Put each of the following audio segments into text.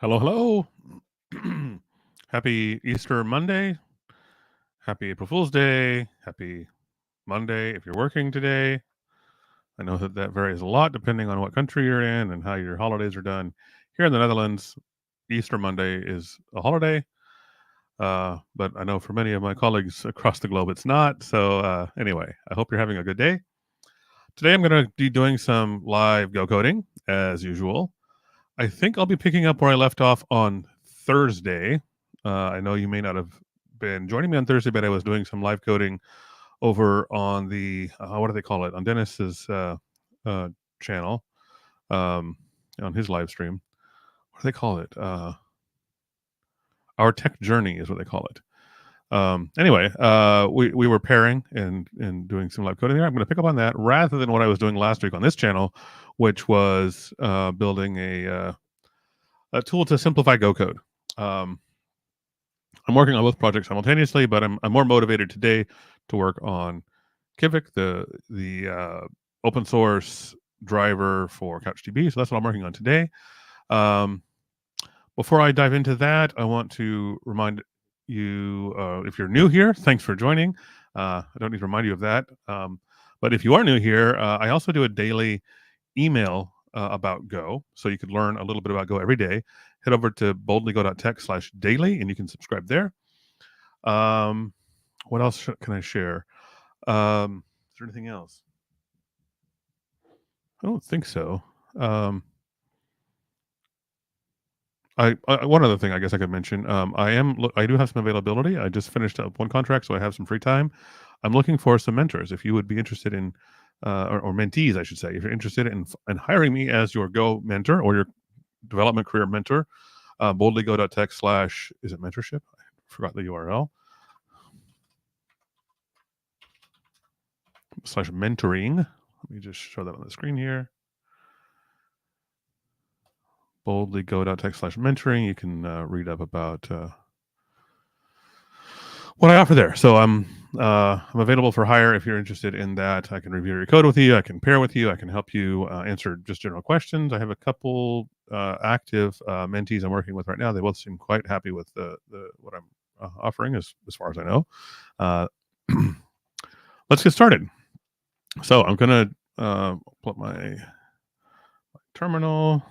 Hello, hello. Happy Easter Monday. Happy April Fool's Day. Happy Monday if you're working today. I know that that varies a lot depending on what country you're in and how your holidays are done. Here in the Netherlands, Easter Monday is a holiday, but I know for many of my colleagues across the globe it's not. So, anyway, I hope you're having a good day. Today, I'm going to be doing some live Go coding as usual. I think I'll be picking up where I left off on Thursday. I know you may not have been joining me on Thursday, but I was doing some live coding over on the what do they call it, on Dennis's uh, channel, um, on his live stream. What do they call it? Our Tech Journey is what they call it. Anyway, we were pairing and doing some live coding there. I'm going to pick up on that rather than what I was doing last week on this channel, which was building a tool to simplify Go code. Um, I'm working on both projects simultaneously, but I'm more motivated today to work on Kivik, the open source driver for CouchDB. So that's what I'm working on today. Um, before I dive into that, I want to remind you, if you're new here, thanks for joining. I don't need to remind you of that. But if you are new here, I also do a daily email about Go, so you could learn a little bit about Go every day. Head over to boldlygo.tech/daily, and you can subscribe there. Um, what else can I share? Is there anything else? I don't think so. Um, one other thing I guess I could mention. I do have some availability. I just finished up one contract, so I have some free time. I'm looking for some mentors. If you would be interested in, or mentees, I should say, if you're interested in hiring me as your Go mentor or your development career mentor, boldlygo.tech/ is it mentorship? I forgot the URL. /mentoring. Let me just show that on the screen here. boldlygo.tech/mentoring. You can read up about what I offer there. So I'm available for hire if you're interested in that. I can review your code with you. I can pair with you. I can help you answer just general questions. I have a couple active mentees I'm working with right now. They both seem quite happy with the what I'm offering as far as I know. Let's get started. So I'm going to pull up my terminal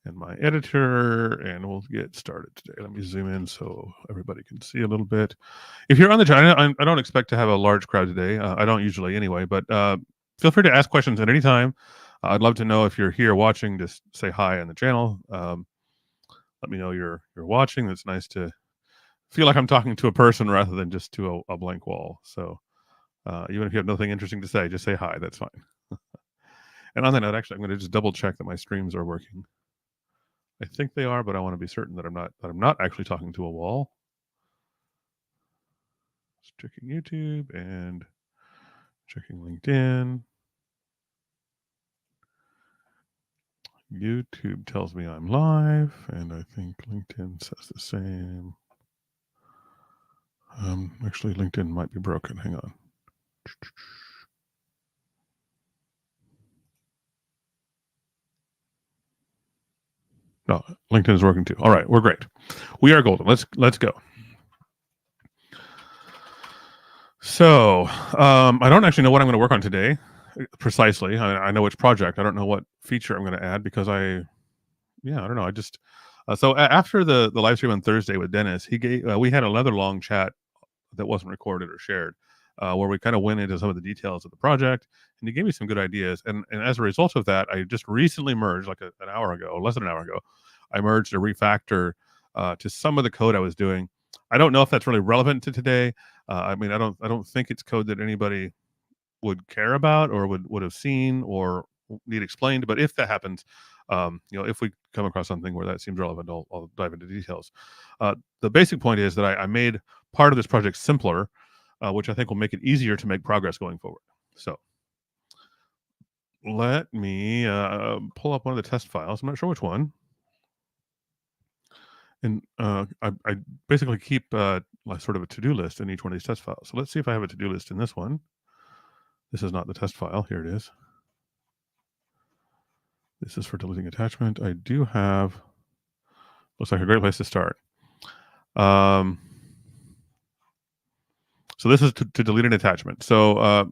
and my editor, and we'll get started today. Let me zoom in so everybody can see a little bit. If you're on the channel, I don't expect to have a large crowd today. I don't usually anyway, but feel free to ask questions at any time. I'd love to know if you're here watching. Just say hi on the channel. Let me know you're watching. It's nice to feel like I'm talking to a person rather than just to a blank wall. So even if you have nothing interesting to say, just say hi. That's fine. And on that note, actually, I'm going to just double check that my streams are working. I think they are, but I want to be certain that I'm not actually talking to a wall. Just checking YouTube and checking LinkedIn. YouTube tells me I'm live, and I think LinkedIn says the same. Actually, LinkedIn might be broken. Hang on. No, LinkedIn is working too. All right, we're great. We are golden. Let's go. So I don't actually know what I'm going to work on today precisely. I know which project. I don't know what feature I'm going to add because I don't know. I just so after the live stream on Thursday with Dennis, we had another long chat that wasn't recorded or shared, where we kind of went into some of the details of the project, and he gave me some good ideas. And as a result of that, I just recently merged, like an hour ago, less than an hour ago, I merged a refactor to some of the code I was doing. I don't know if that's really relevant to today. I mean, I don't think it's code that anybody would care about or would have seen or need explained. But if that happens, if we come across something where that seems relevant, I'll dive into details. The basic point is that I made part of this project simpler, which I think will make it easier to make progress going forward. So let me pull up one of the test files. I'm not sure which one. And I basically keep like sort of a to-do list in each one of these test files. So let's see if I have a to-do list in this one. This is not the test file. Here it is. This is for deleting attachment. I do have Looks like a great place to start. So this is to delete an attachment. So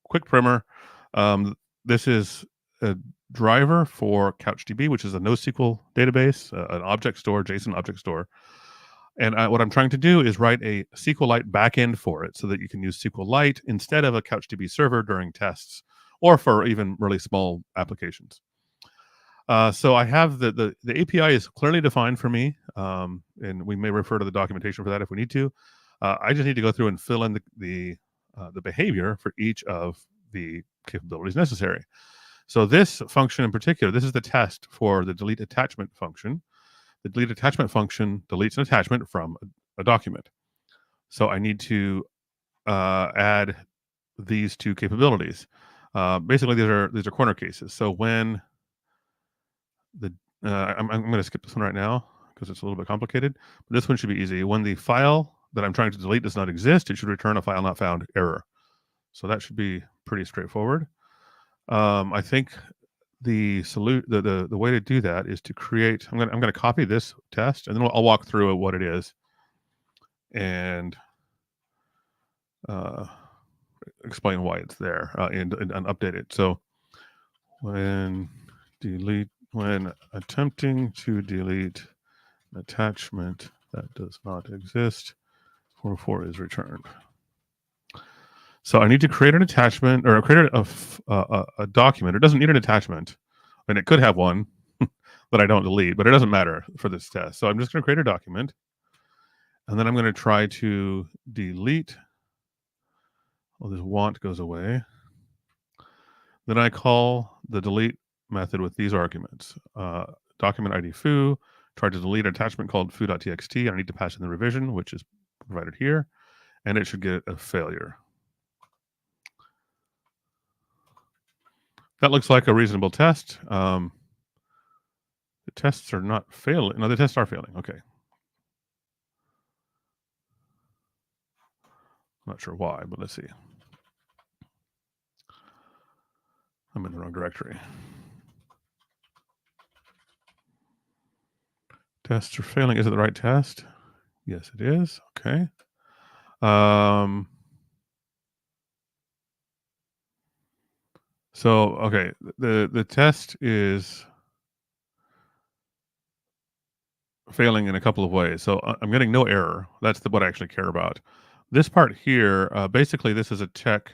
quick primer. This is a driver for CouchDB, which is a NoSQL database, an object store, JSON object store. And what I'm trying to do is write a SQLite backend for it so that you can use SQLite instead of a CouchDB server during tests or for even really small applications. So I have the API is clearly defined for me, and we may refer to the documentation for that if we need to. I just need to go through and fill in the behavior for each of the capabilities necessary. So this function in particular, this is the test for the delete attachment function. The delete attachment function deletes an attachment from a document. So I need to add these two capabilities. Basically, these are corner cases. So when I'm going to skip this one right now because it's a little bit complicated. But this one should be easy. When the file that I'm trying to delete does not exist, it should return a file not found error. So that should be pretty straightforward. I think the way to do that is to create. I'm going to copy this test, and then I'll walk through what it is and explain why it's there and update it. So when attempting to delete an attachment that does not exist, 404 is returned. So I need to create an attachment or create a document. It doesn't need an attachment, and it could have one that I don't delete, but it doesn't matter for this test. So I'm just going to create a document, and then I'm going to try to delete. Well, this want goes away. Then I call the delete method with these arguments. Document ID foo, try to delete an attachment called foo.txt. I need to pass in the revision, which is provided here, and it should get a failure. That looks like a reasonable test. The tests are not failing. No, the tests are failing. Okay. I'm not sure why, but let's see. I'm in the wrong directory. Tests are failing. Is it the right test? Yes, it is. Okay. So, okay, the test is failing in a couple of ways. So I'm getting no error. That's what I actually care about. This part here, basically this is a check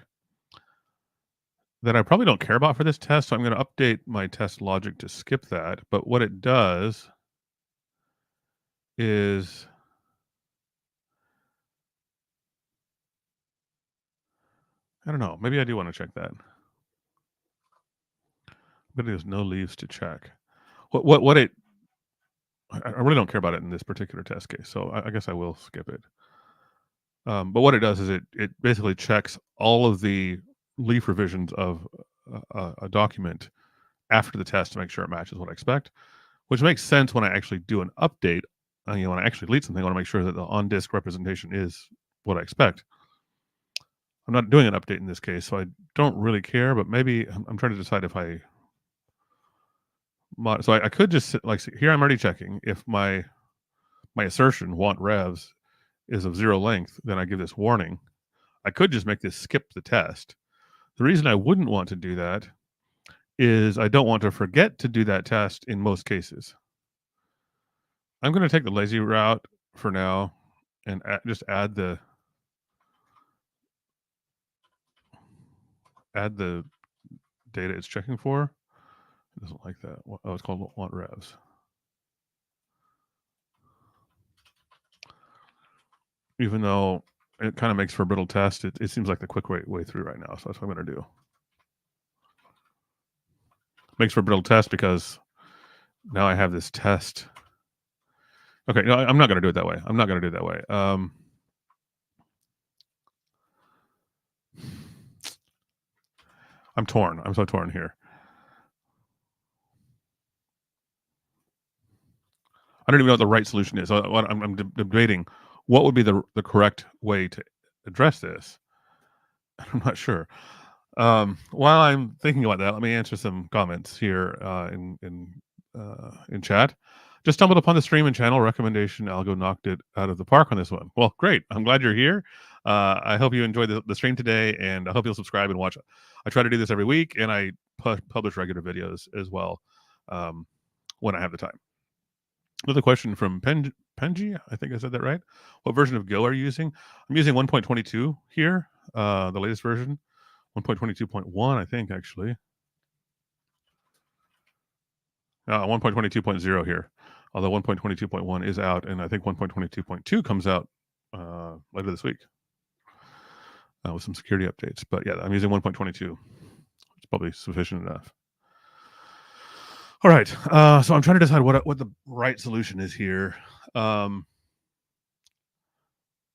that I probably don't care about for this test. So I'm going to update my test logic to skip that. But what it does is I don't know. Maybe I do want to check that. But there's no leaves to check. I really don't care about it in this particular test case. So I guess I will skip it. But what it does is it basically checks all of the leaf revisions of a document after the test to make sure it matches what I expect, which makes sense when I actually do an update. When I actually delete something, I want to make sure that the on-disk representation is what I expect. I'm not doing an update in this case, so I don't really care, but maybe I'm trying to decide if I so I could just like here I'm already checking if my assertion want revs is of 0 length, then I give this warning. I could just make this skip the test. The reason I wouldn't want to do that is I don't want to forget to do that test in most cases. I'm going to take the lazy route for now and just add the data it's checking for. It doesn't like that. Oh, it's called want revs. Even though it kind of makes for a brittle test, it seems like the quick way through right now. So that's what I'm going to do. Makes for a brittle test because now I have this test. Okay, no, I'm not going to do it that way. I'm not going to do it that way. I'm torn. I'm so torn here. I don't even know what the right solution is. So I'm debating what would be the correct way to address this. I'm not sure. While I'm thinking about that, let me answer some comments here in chat. Just stumbled upon the stream and channel recommendation. Algo knocked it out of the park on this one. Well, great. I'm glad you're here. I hope you enjoyed the stream today, and I hope you'll subscribe and watch. I try to do this every week, and I publish regular videos as well when I have the time. Another question from Penji. I think I said that right. What version of Go are you using? I'm using 1.22 here, the latest version. 1.22.1, I think, actually. 1.22.0 here, although 1.22.1 is out, and I think 1.22.2 comes out later this week with some security updates. But yeah, I'm using 1.22. It's probably sufficient enough. All right, so I'm trying to decide what the right solution is here. So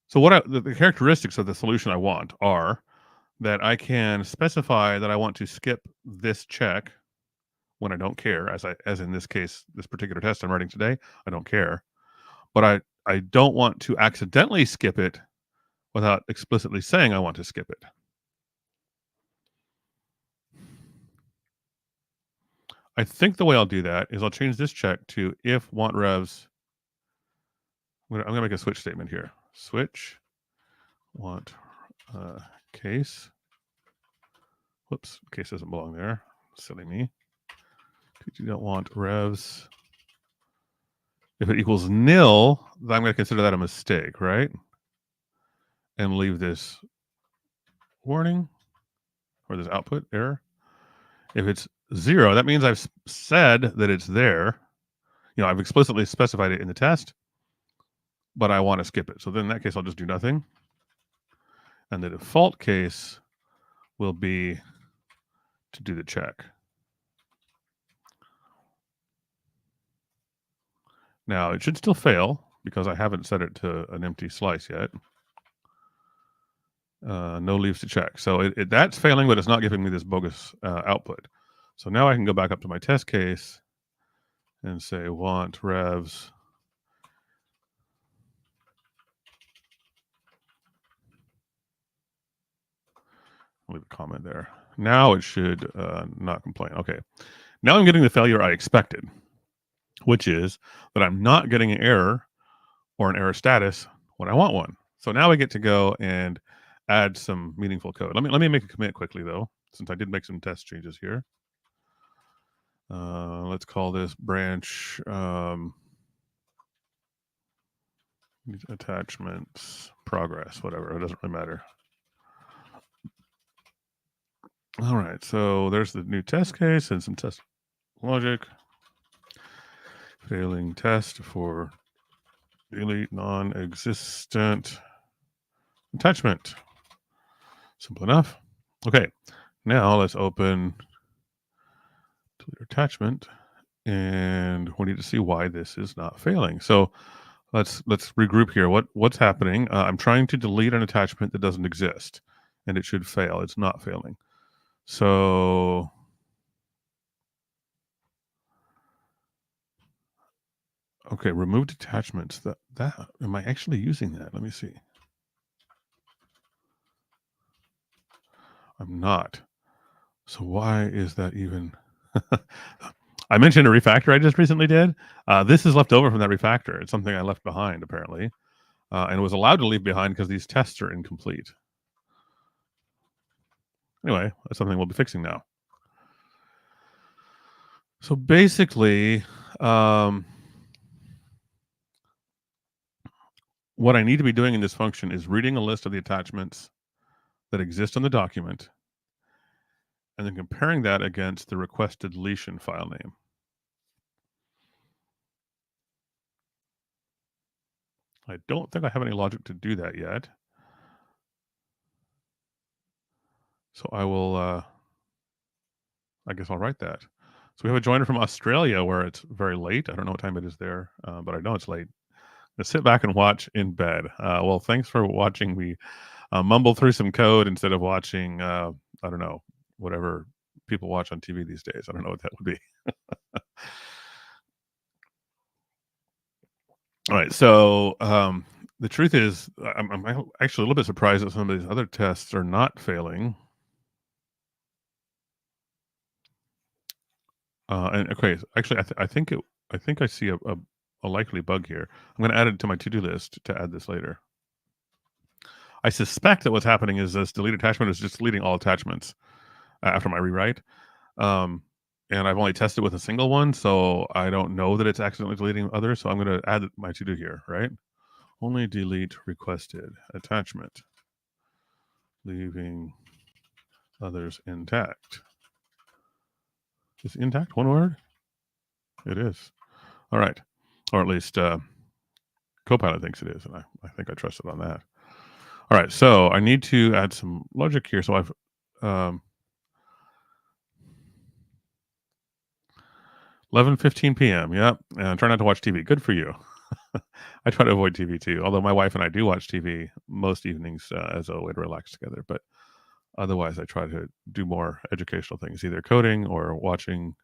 the characteristics of the solution I want are that I can specify that I want to skip this check when I don't care, as in this case, this particular test I'm writing today, I don't care. But I don't want to accidentally skip it without explicitly saying I want to skip it. I think the way I'll do that is I'll change this check to if want revs. I'm going to make a switch statement here. Switch want case. Whoops, case doesn't belong there. Silly me. You don't want revs. If it equals nil, then I'm going to consider that a mistake, right? And leave this warning or this output error. If it's 0, that means I've said that it's there. I've explicitly specified it in the test, but I want to skip it. So then in that case, I'll just do nothing. And the default case will be to do the check. Now, it should still fail because I haven't set it to an empty slice yet. No leaves to check. So that's failing, but it's not giving me this bogus output. So now I can go back up to my test case and say want revs leave a comment there. Now it should not complain. Okay. Now I'm getting the failure I expected, which is that I'm not getting an error or an error status when I want one. So now I get to go and add some meaningful code. Let me make a commit quickly though, since I did make some test changes here. Let's call this branch attachments progress, whatever. It doesn't really matter. All right, so there's the new test case and some test logic. Failing test for delete non-existent attachment. Simple enough. Okay, now let's open delete attachment, and we need to see why this is not failing. So let's regroup here. What's happening? I'm trying to delete an attachment that doesn't exist, and it should fail. It's not failing. So okay, removed attachments. That am I actually using that? Let me see. I'm not. So why is that even? I mentioned a refactor I just recently did. This is left over from that refactor. It's something I left behind apparently, and was allowed to leave behind because these tests are incomplete. Anyway, that's something we'll be fixing now. So basically, what I need to be doing in this function is reading a list of the attachments that exist in the document and then comparing that against the requested deletion file name. I don't think I have any logic to do that yet. So I will, I guess I'll write that. So we have a joiner from Australia where it's very late. I don't know what time it is there, but I know it's late. Let's sit back and watch in bed. Well, thanks for watching me mumble through some code instead of watching, I don't know, whatever people watch on TV these days. I don't know what that would be. All right. So the truth is, I'm actually a little bit surprised that some of these other tests are not failing. And okay, actually, I think I see a a likely bug here. I'm going to add it to my to-do list to add this later. I suspect that what's happening is this delete attachment is just deleting all attachments after my rewrite. And I've only tested with a single one, so I don't know that it's accidentally deleting others. So I'm going to add my to-do here, right? Only delete requested attachment, leaving others intact. Is intact one word? It is. All right. Or at least Copilot thinks it is, and I think I trust it on that. All right, so I need to add some logic here. So I've 11:15 p.m. Yep, and try not to watch TV. Good for you. I try to avoid TV too, although my wife and I do watch TV most evenings as a way to relax together. But otherwise, I try to do more educational things, either coding or watching,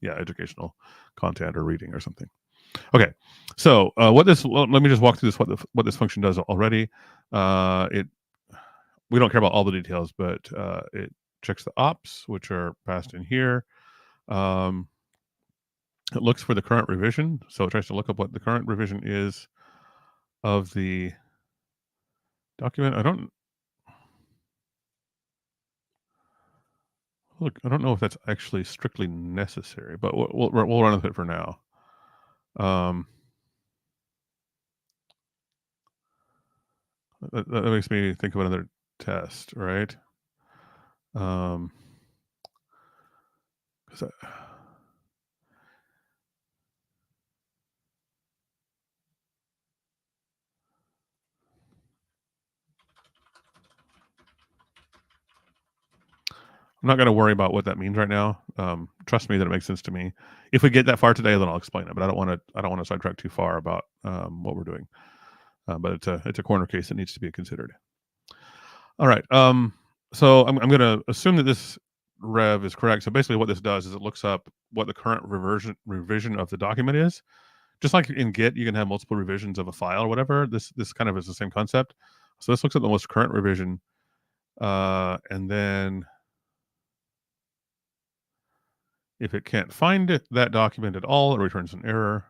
educational content or reading or something. Okay, so let me just walk through this. What this function does already. We don't care about all the details, but it checks the ops, which are passed in here. It looks for the current revision, so it tries to look up what the current revision is of the document. I don't know if that's actually strictly necessary, but we'll run with it for now. That makes me think of another test, right? I'm not going to worry about what that means right now. Trust me that it makes sense to me. If we get that far today, then I'll explain it. But I don't want to sidetrack too far about what we're doing. But it's a corner case that needs to be considered. All right. So I'm going to assume that this rev is correct. So basically, what this does is it looks up what the current revision of the document is. Just like in Git, you can have multiple revisions of a file or whatever. This kind of is the same concept. So this looks at the most current revision, and then if it can't find that document at all, it returns an error,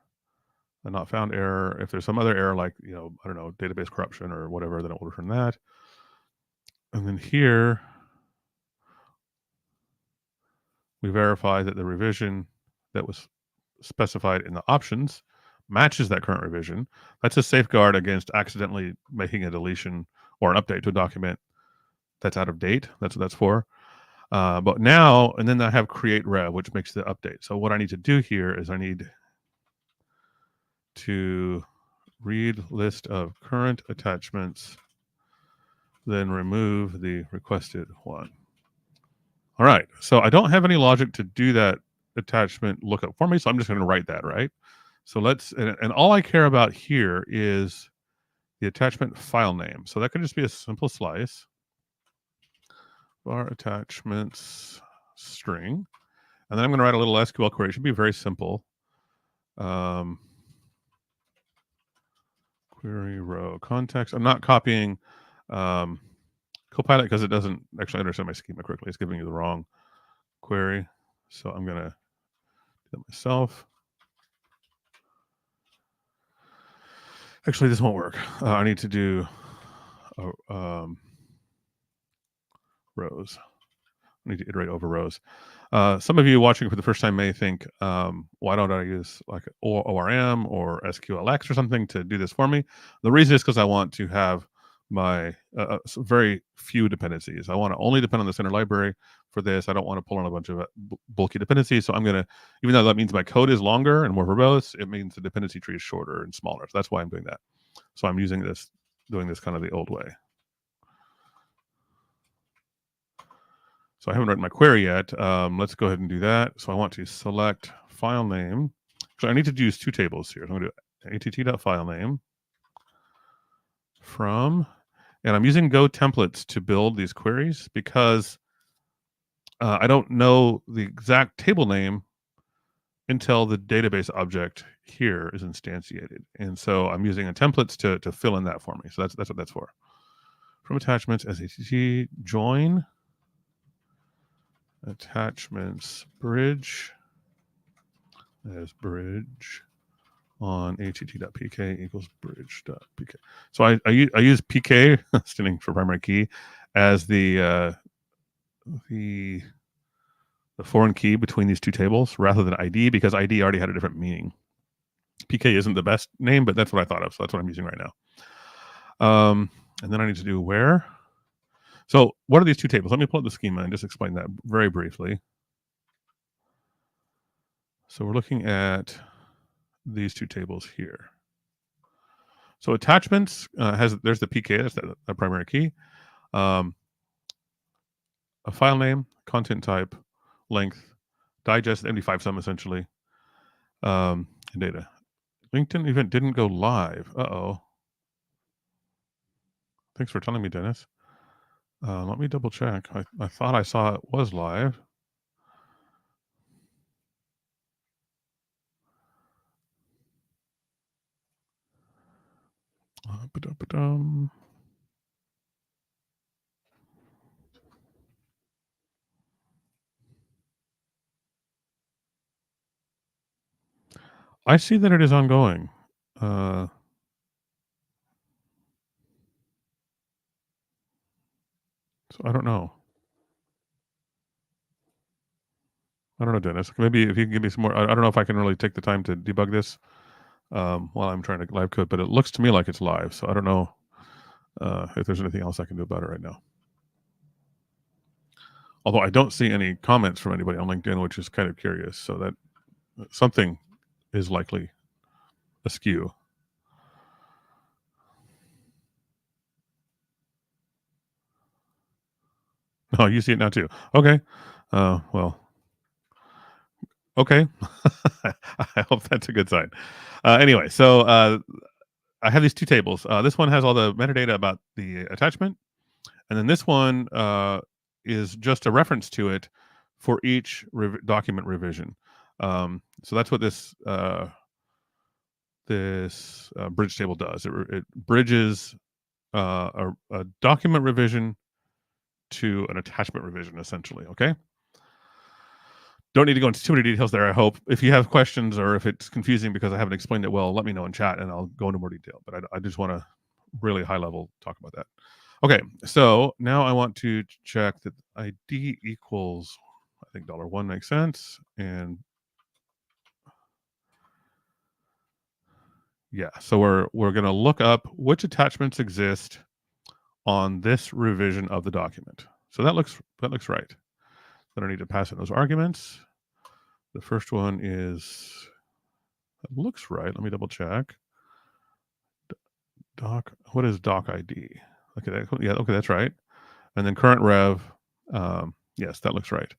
a not found error. If there's some other error, like I don't know, database corruption or whatever, then it will return that. And then here, we verify that the revision that was specified in the options matches that current revision. That's a safeguard against accidentally making a deletion or an update to a document that's out of date. That's what that's for. But now, and then I have create rev, which makes the update. So what I need to do here is I need to read list of current attachments, then remove the requested one. All right, so I don't have any logic to do that attachment lookup for me, so I'm just going to write that, right? So and all I care about here is the attachment file name. So that could just be a simple slice, var attachments string, and then I'm going to write a little SQL query. It should be very simple. Query row context. I'm not copying Copilot because it doesn't actually understand my schema correctly. It's giving you the wrong query. So I'm going to do that myself. Actually, this won't work. I need to do rows. I need to iterate over rows. Some of you watching for the first time may think, why don't I use like ORM or SQLX or something to do this for me? The reason is because I want to have my very few dependencies. I want to only depend on the center library for this. I don't want to pull in a bunch of bulky dependencies. So I'm going to, even though that means my code is longer and more verbose, it means the dependency tree is shorter and smaller. So that's why I'm doing that. So I'm doing this kind of the old way. So I haven't written my query yet. Let's go ahead and do that. So I want to select file name. So I need to use two tables here. So I'm going to do att.filename from, and I'm using Go templates to build these queries because I don't know the exact table name until the database object here is instantiated. And so I'm using a templates to fill in that for me. So that's what that's for. From attachments, SATT join attachments bridge as bridge on att.pk equals bridge.pk. So I use pk, standing for primary key, as the foreign key between these two tables rather than ID, because ID already had a different meaning. PK isn't the best name, but that's what I thought of, so that's what I'm using right now. And then I need to do where. So what are these two tables? Let me pull up the schema and just explain that very briefly. So we're looking at these two tables here. So attachments there's the PK, that's the primary key. A file name, content type, length, digest, MD5 sum essentially, and data. LinkedIn event didn't go live. Uh-oh. Thanks for telling me, Dennis. Let me double check. I thought I saw it was live. I see that it is ongoing. So I don't know. I don't know, Dennis. Maybe if you can give me some more. I don't know if I can really take the time to debug this while I'm trying to live code, but it looks to me like it's live. So I don't know if there's anything else I can do about it right now. Although I don't see any comments from anybody on LinkedIn, which is kind of curious. So that something is likely askew. Oh, you see it now too. Okay. Well, okay. I hope that's a good sign. Anyway, so I have these two tables. This one has all the metadata about the attachment, and then this one is just a reference to it for each document revision. So that's what this bridge table does. It bridges a document revision to an attachment revision, essentially. Okay. Don't need to go into too many details there, I hope. If you have questions or if it's confusing because I haven't explained it well, let me know in chat and I'll go into more detail. But I just want to really high level talk about that. Okay, so now I want to check that ID equals, I think $1 makes sense. And yeah, so we're going to look up which attachments exist on this revision of the document. So that looks right. Then I need to pass in those arguments. The first one is, that looks right. Let me double check. What is doc ID? Okay, okay, that's right. And then current rev, yes, that looks right.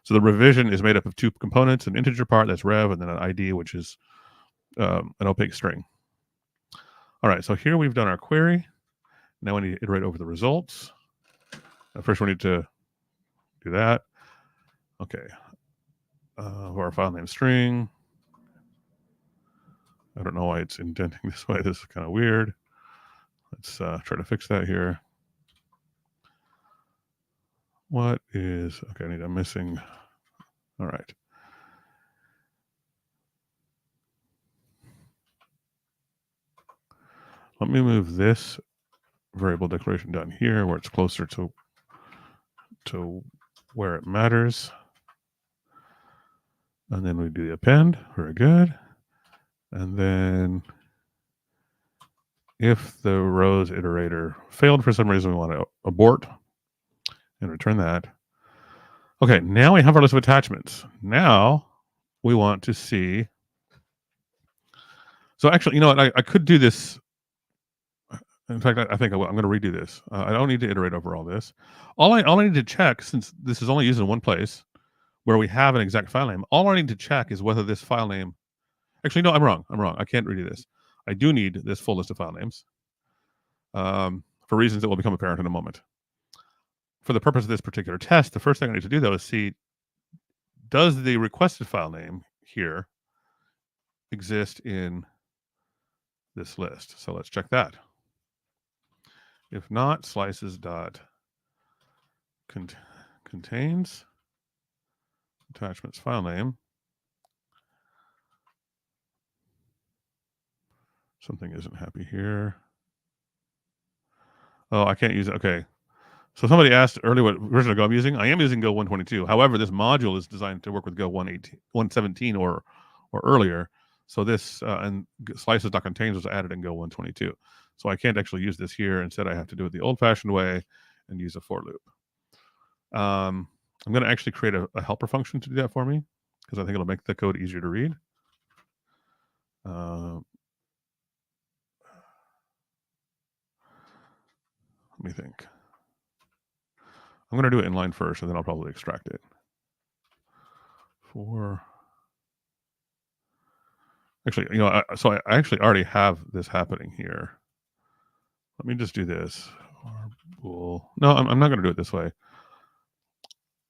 So the revision is made up of two components: an integer part that's rev, and then an ID, which is an opaque string. All right, so here we've done our query. Now we need to iterate over the results. First, we need to do that. Okay, our file name string. I don't know why it's indenting this way. This is kind of weird. Let's try to fix that here. What is, okay, I'm missing, all right. Let me move this variable declaration down here where it's closer to where it matters. And then we do the append, very good. And then if the rows iterator failed for some reason, we want to abort and return that. Okay, now we have our list of attachments. Now we want to see. So actually, you know what? I could do this. In fact, I think I'm going to redo this. I don't need to iterate over all this. All I need to check, since this is only used in one place where we have an exact file name, all I need to check is whether this file name. Actually, no, I'm wrong. I can't redo this. I do need this full list of file names for reasons that will become apparent in a moment. For the purpose of this particular test, the first thing I need to do, though, is see, does the requested file name here exist in this list? So let's check that. If not, slices dot contains attachments file name. Something isn't happy here. Oh, I can't use it. Okay. So somebody asked earlier what version of Go I'm using. I am using Go 122. However, this module is designed to work with Go 118, 117 or earlier. So this and slices.contains was added in Go 122. So I can't actually use this here. Instead, I have to do it the old-fashioned way and use a for loop. I'm going to actually create a helper function to do that for me because I think it'll make the code easier to read. Let me think. I'm going to do it in line first, and then I'll probably extract it. Actually, you know, so I actually already have this happening here. Let me just do this. No, I'm not going to do it this way.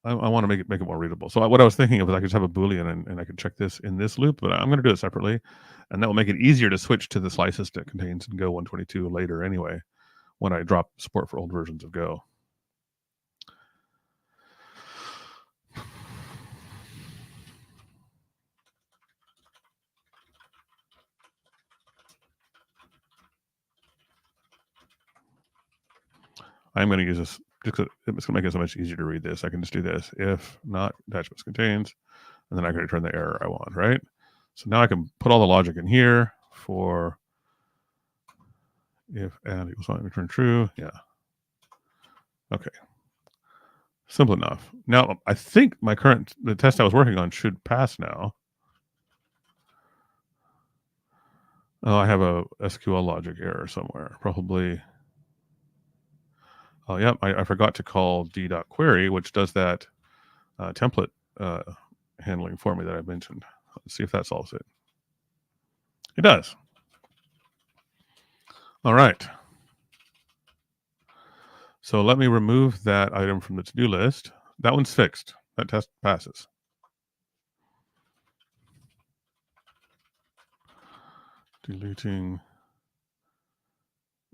I want to make it more readable. So what I was thinking of is I could just have a Boolean and I could check this in this loop, but I'm going to do it separately, and that will make it easier to switch to the slices that contains in Go 122 later anyway, when I drop support for old versions of Go. I'm going to use this because it's going to make it so much easier to read this. I can just do this if not attachments contains, and then I can return the error I want, right? So now I can put all the logic in here for if add equals 1, return true. Yeah. Okay. Simple enough. Now, I think the test I was working on should pass now. Oh, I have a SQL logic error somewhere, probably. Oh, yep, I forgot to call d.query, which does that template handling for me that I mentioned. Let's see if that solves it. It does. All right. So let me remove that item from the to-do list. That one's fixed. That test passes. Deleting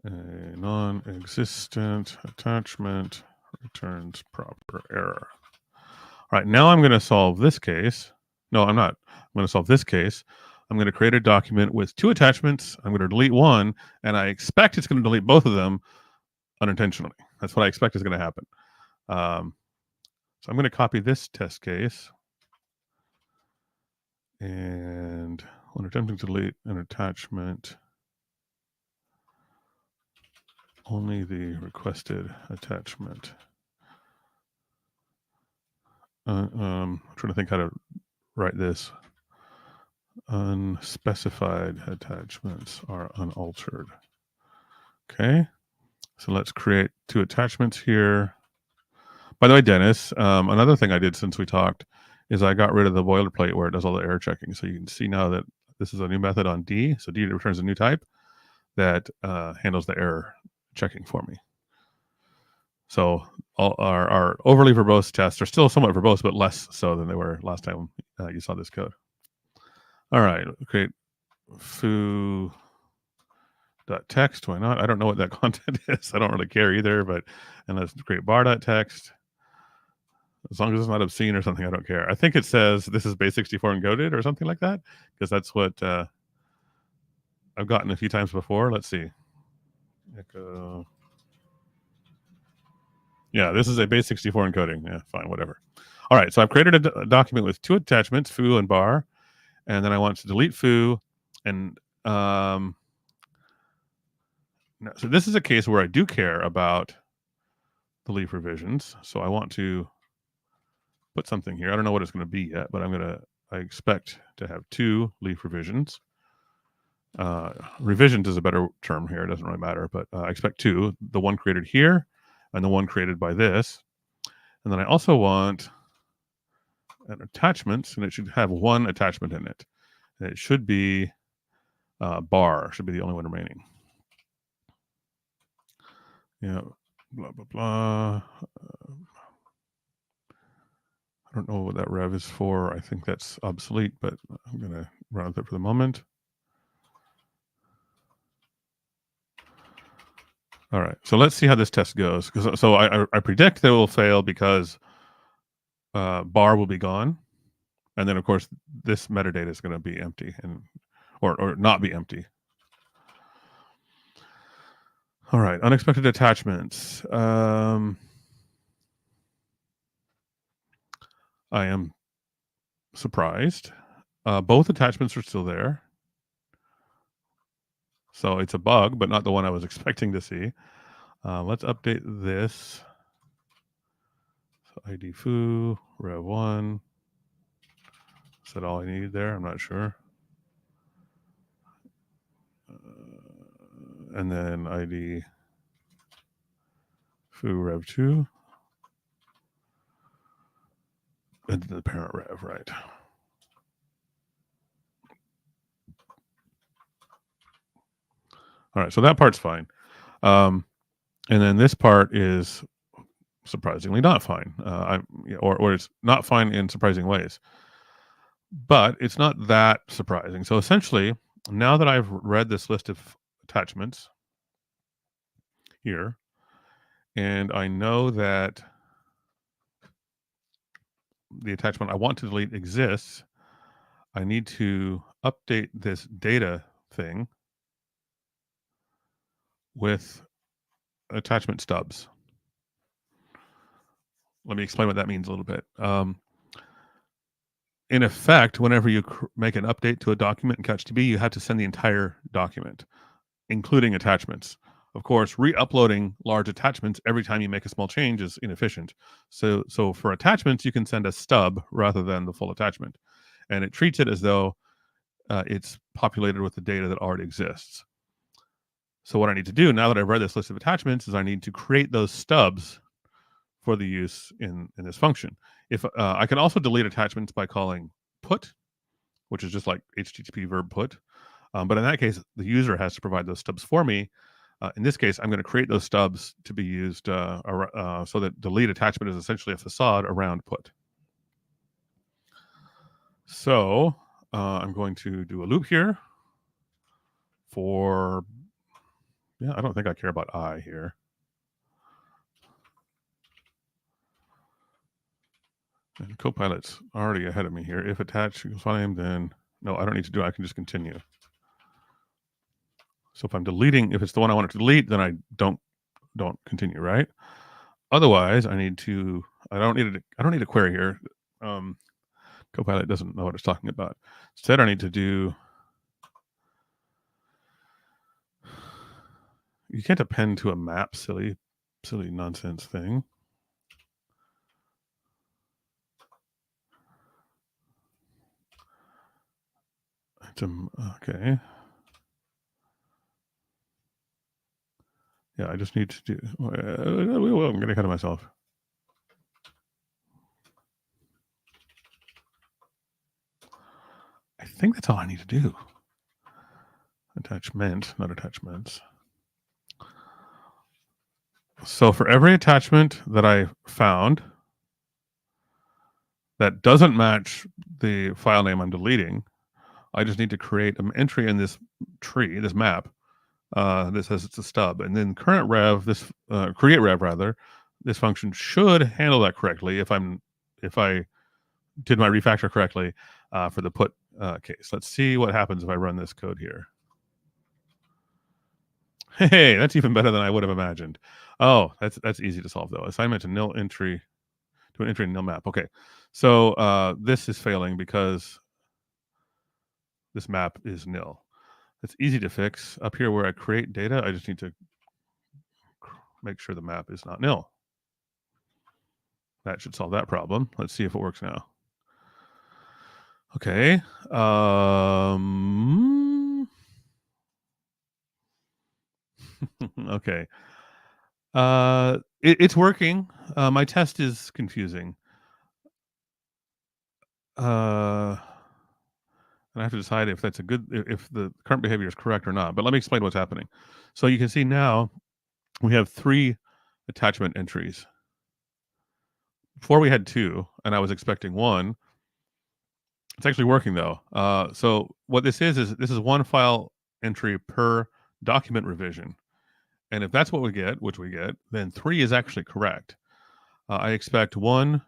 a non-existent attachment returns proper error. All right, now I'm going to solve this case. No, I'm not. I'm going to solve this case. I'm going to create a document with 2 attachments. I'm going to delete one, and I expect it's going to delete both of them unintentionally. That's what I expect is going to happen. So I'm going to copy this test case. And when attempting to delete an attachment, only the requested attachment. I'm trying to think how to write this. Unspecified attachments are unaltered. Okay, so let's create 2 attachments here. By the way, Dennis, another thing I did since we talked is I got rid of the boilerplate where it does all the error checking. So you can see now that this is a new method on D. So D returns a new type that handles the error checking for me. So all our overly verbose tests are still somewhat verbose, but less so than they were last time you saw this code. All right, create foo.text. Why not? I don't know what that content is. I don't really care either, but and let's create bar.text. As long as it's not obscene or something, I don't care. I think it says this is base64 encoded or something like that, because that's what I've gotten a few times before. Let's see. Echo. Yeah, this is a base64 encoding. Yeah, fine, whatever. All right, so I've created a document with 2 attachments, foo and bar, and then I want to delete foo. And so this is a case where I do care about the leaf revisions. So I want to put something here. I don't know what it's going to be yet, but I expect to have 2 leaf revisions. Revisions is a better term here. It doesn't really matter, but I expect 2, the one created here and the one created by this. And then I also want an attachment, and it should have 1 attachment in it. And it should be bar, should be the only one remaining. Yeah, blah, blah, blah. I don't know what that rev is for. I think that's obsolete, but I'm going to run with it for the moment. All right, so let's see how this test goes. So I predict that it will fail because bar will be gone. And then, of course, this metadata is going to be empty or not be empty. All right, unexpected attachments. I am surprised. Both attachments are still there. So it's a bug, but not the one I was expecting to see. Let's update this. So ID foo, rev1. Is that all I need there? I'm not sure. And then ID foo rev2. And the parent rev, right. All right, so that part's fine. And then this part is surprisingly not fine, or it's not fine in surprising ways. But it's not that surprising. So essentially, now that I've read this list of attachments here, and I know that the attachment I want to delete exists, I need to update this data thing with attachment stubs. Let me explain what that means a little bit. In effect, whenever you make an update to a document in CouchDB, you have to send the entire document, including attachments. Of course, re-uploading large attachments every time you make a small change is inefficient. So for attachments, you can send a stub rather than the full attachment. And it treats it as though it's populated with the data that already exists. So what I need to do, now that I've read this list of attachments, is I need to create those stubs for the use in this function. If I can also delete attachments by calling put, which is just like HTTP verb put. But in that case, the user has to provide those stubs for me. In this case, I'm going to create those stubs to be used so that delete attachment is essentially a facade around put. So I'm going to do a loop here for, I don't think I care about I here. And Copilot's already ahead of me here. If attached equals file name, then no, I don't need to do it. I can just continue. So if I'm deleting, if it's the one I want to delete, then I don't continue, right? Otherwise, I don't need a query here. Copilot doesn't know what it's talking about. Instead, I need to do, you can't append to a map, silly nonsense thing. Okay. Yeah, I just need to do, I'm getting ahead of myself. I think that's all I need to do. Attachment, not attachments. So for every attachment that I found that doesn't match the file name I'm deleting, I just need to create an entry in this tree, this map, that says it's a stub. And then current rev, create rev rather, this function should handle that correctly if I did my refactor correctly for the put case. Let's see what happens if I run this code here. Hey, that's even better than I would have imagined. Oh, that's easy to solve though. Assignment to nil entry to an entry in nil map. Okay, so this is failing because this map is nil. It's easy to fix. Up here where I create data, I just need to make sure the map is not nil. That should solve that problem. Let's see if it works now. Okay. Okay. It's working. My test is confusing. And I have to decide if that's if the current behavior is correct or not. But let me explain what's happening. So you can see now we have 3 attachment entries. Before we had 2, and I was expecting 1. It's actually working though. So what this is this is 1 file entry per document revision. And if that's what we get, which we get, then 3 is actually correct. I expect 1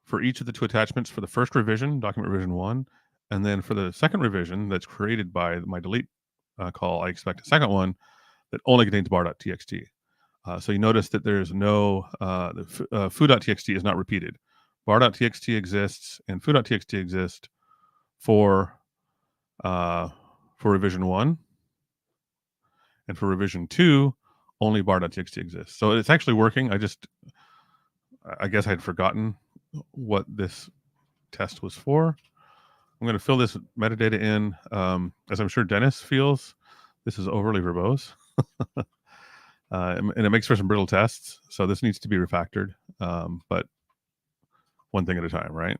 for each of the 2 attachments for the first revision, document revision 1, and then for the second revision that's created by my delete call, I expect a second one that only contains bar.txt. So you notice that there's no, foo.txt is not repeated. Bar.txt exists and foo.txt exists for revision 1. And for revision 2, only bar.txt exists. So it's actually working. I guess I had forgotten what this test was for. I'm going to fill this metadata in, as I'm sure Dennis feels. This is overly verbose. And it makes for some brittle tests. So this needs to be refactored, but one thing at a time, right?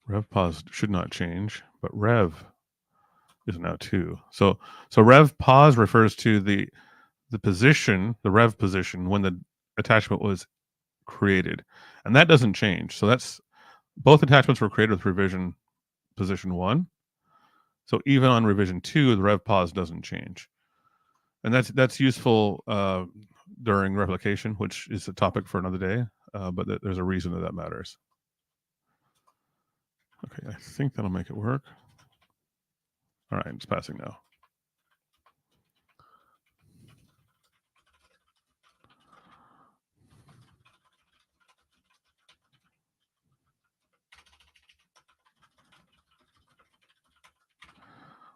Rev pos should not change, but rev is now 2. So rev pos refers to the position, the rev position when the attachment was created, and that doesn't change. So that's both attachments were created with revision position 1. So even on revision 2, the rev pos doesn't change, and that's useful during replication, which is a topic for another day. But there's a reason that matters. Okay, I think that'll make it work. All right, it's passing now.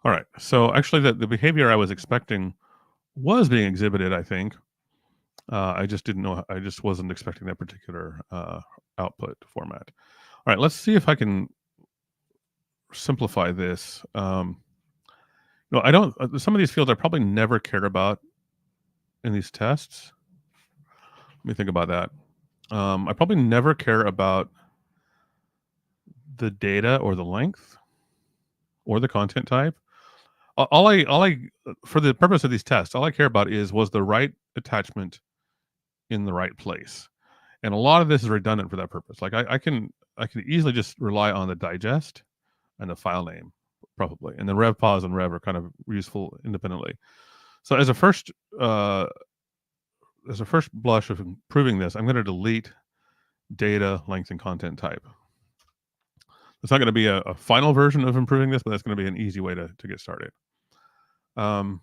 All right, so actually the behavior I was expecting was being exhibited, I think. I just didn't know, I just wasn't expecting that particular output format. All right, let's see if I can simplify this. No, I don't, some of these fields I probably never care about in these tests. Let me think about that. I probably never care about the data or the length or the content type. All I, for the purpose of these tests, all I care about is, was the right attachment in the right place? And a lot of this is redundant for that purpose. Like I can easily just rely on the digest and the file name, probably, and then rev pos and rev are kind of useful independently. So as a first blush of improving this, I'm going to delete data, length, and content type. It's not going to be a final version of improving this, but that's going to be an easy way to get started. Now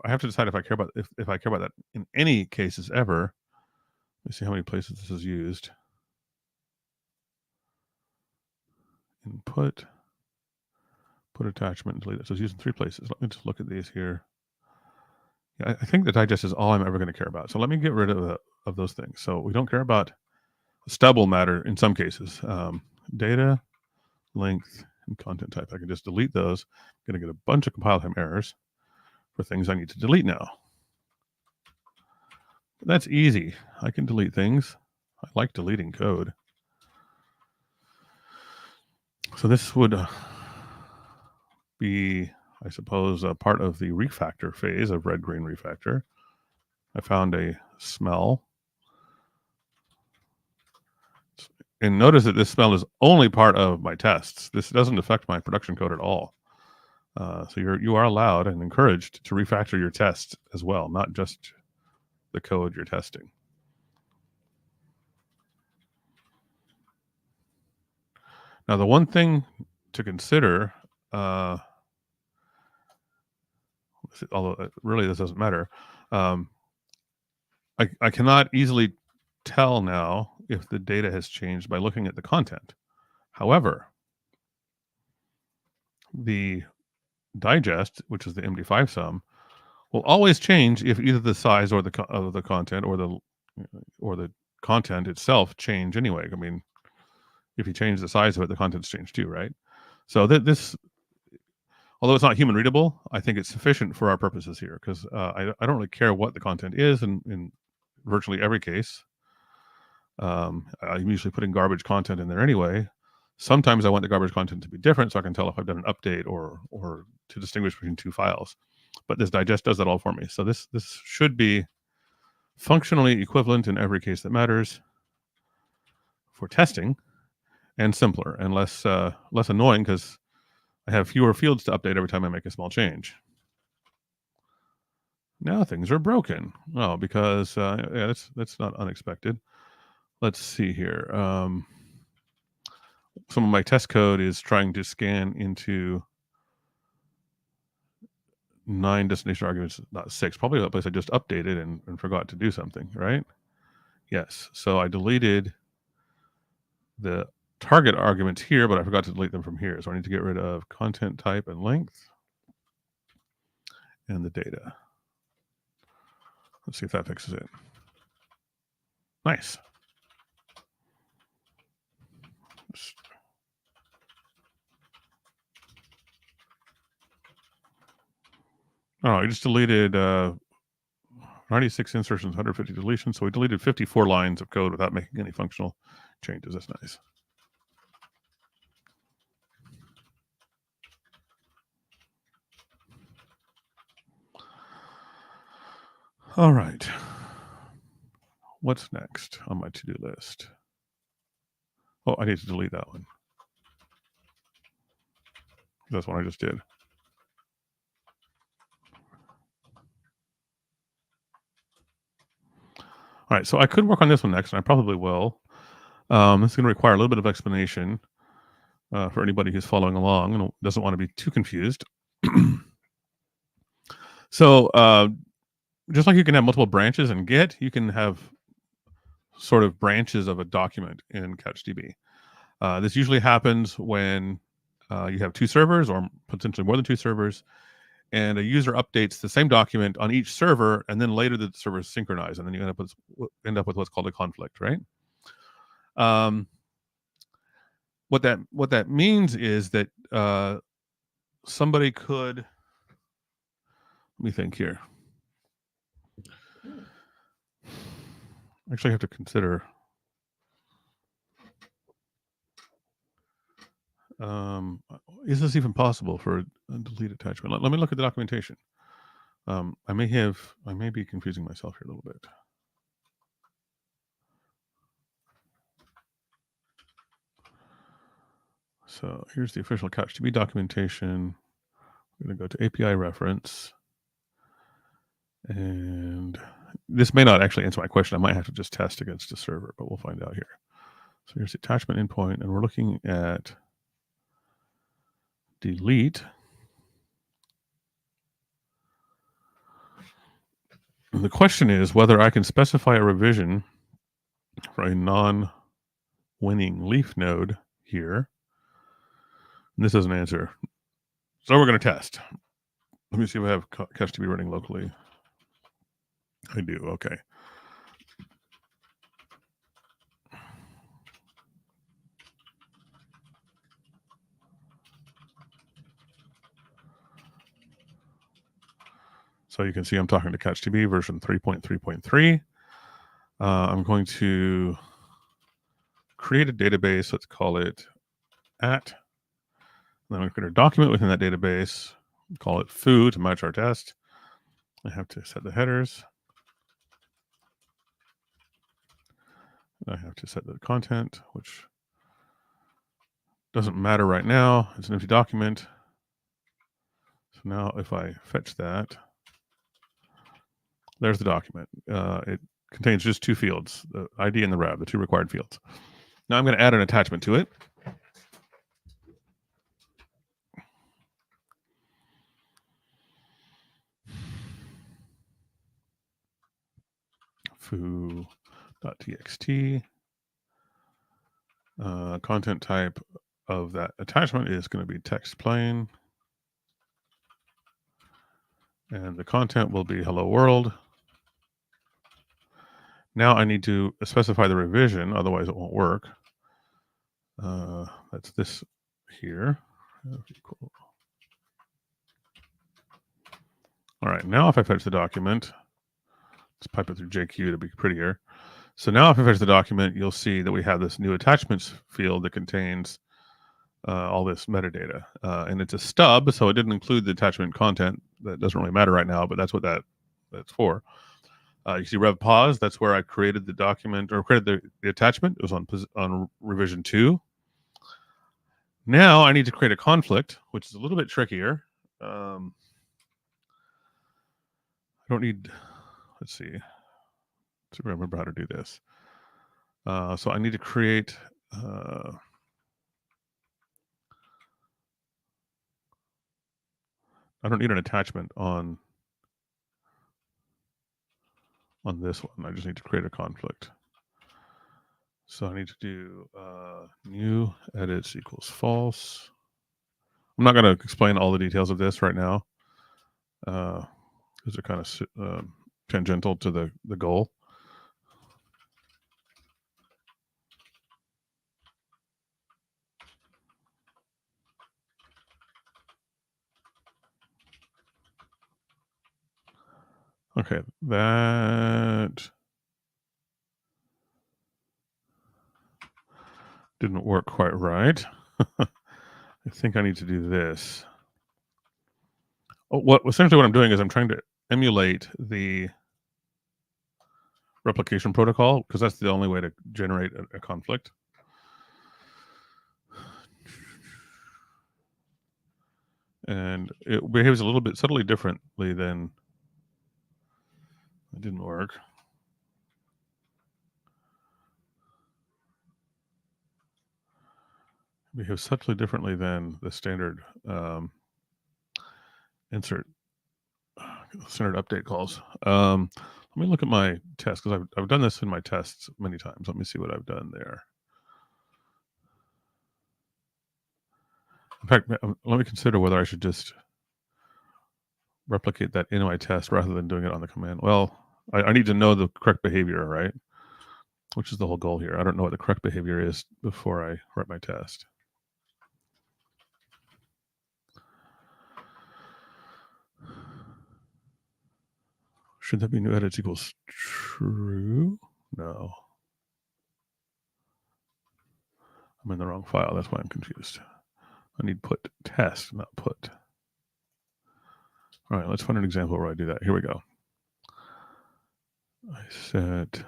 I have to decide if I care about if I care about that in any cases ever. Let me see how many places this is used. Input, put attachment, delete it. So it's used in 3 places. Let me just look at these here. Yeah, I think the digest is all I'm ever going to care about. So let me get rid of those things. So we don't care about stub will matter in some cases. Data, length, and content type. I can just delete those. I'm going to get a bunch of compile time errors for things I need to delete now. But that's easy. I can delete things. I like deleting code. So this would be, I suppose, a part of the refactor phase of red-green refactor. I found a smell. And notice that this smell is only part of my tests. This doesn't affect my production code at all. So you are allowed and encouraged to refactor your tests as well, not just the code you're testing. Now, the one thing to consider, although really this doesn't matter, I cannot easily tell now if the data has changed by looking at the content. However, the digest, which is the MD5 sum, will always change if either the size or the content or the content itself change anyway. I mean, if you change the size of it, the content's changed too, right? So this, although it's not human readable, I think it's sufficient for our purposes here, because I don't really care what the content is in virtually every case. I'm usually putting garbage content in there anyway. Sometimes I want the garbage content to be different so I can tell if I've done an update or to distinguish between 2 files. But this digest does that all for me. So this should be functionally equivalent in every case that matters for testing, and simpler and less annoying because I have fewer fields to update every time I make a small change. Now things are broken. Oh, because yeah, that's not unexpected. Let's see here. some of my test code is trying to scan into 9 destination arguments, not 6. Probably that place I just updated and forgot to do something, right? Yes. So I deleted the target arguments here, but I forgot to delete them from here. So I need to get rid of content type and length and the data. Let's see if that fixes it. Nice. Oh, I just deleted 96 insertions, 150 deletions. So we deleted 54 lines of code without making any functional changes. That's nice. All right. What's next on my to-do list? Oh, I need to delete that one. That's what I just did. All right, so I could work on this one next, and I probably will. This is going to require a little bit of explanation for anybody who's following along and doesn't want to be too confused. So just like you can have multiple branches in Git, you can have sort of branches of a document in CouchDB. This usually happens when you have 2 servers or potentially more than 2 servers, and a user updates the same document on each server, and then later the servers synchronize, and then you end up with what's called a conflict, right? What that means is that somebody could, let me think here. Actually, I have to consider. Is this even possible for a delete attachment? Let me look at the documentation. I may be confusing myself here a little bit. So here's the official CouchDB documentation. We're going to go to API reference. And this may not actually answer my question. I might have to just test against a server, but we'll find out here. So here's the attachment endpoint, and we're looking at delete. And the question is whether I can specify a revision for a non-winning leaf node here. And this doesn't answer. So we're going to test. Let me see if I have CouchDB running locally. I do. Okay. So you can see I'm talking to CouchDB version 3.3.3. I'm going to create a database. Let's call it at. Then I'm going to create a document within that database. Call it foo to match our test. I have to set the headers. I have to set the content, which doesn't matter right now. It's an empty document. So now if I fetch that, there's the document. It contains just 2 fields, the ID and the rev, the 2 required fields. Now I'm going to add an attachment to it. foo.txt. Content type of that attachment is going to be text plain. And the content will be hello world. Now I need to specify the revision, otherwise it won't work. That's this here. All right, now if I fetch the document, let's pipe it through JQ to be prettier. So now if I fetch the document, you'll see that we have this new attachments field that contains all this metadata. And it's a stub, so it didn't include the attachment content. That doesn't really matter right now, but that's what that's for. You see rev pause, that's where I created the document or created the attachment. It was on revision 2. Now I need to create a conflict, which is a little bit trickier. I don't need, let's see. Let's remember how to do this. So I need to create I don't need an attachment on this one. I just need to create a conflict. So I need to do new edits equals false. I'm not going to explain all the details of this right now. Those are kind of tangential to the goal. Okay, that didn't work quite right. I think I need to do this. Oh, essentially what I'm doing is I'm trying to emulate the replication protocol because that's the only way to generate a conflict. And it behaves a little bit subtly differently than it didn't work. It behaves subtly differently than the standard insert standard update calls. Let me look at my test because I've done this in my tests many times. Let me see what I've done there. In fact, let me consider whether I should just replicate that in my test rather than doing it on the command. Well, I need to know the correct behavior, right? Which is the whole goal here. I don't know what the correct behavior is before I write my test. Should that be new edits equals true? No. I'm in the wrong file. That's why I'm confused. I need put test, not put. All right, let's find an example where I do that. Here we go. I set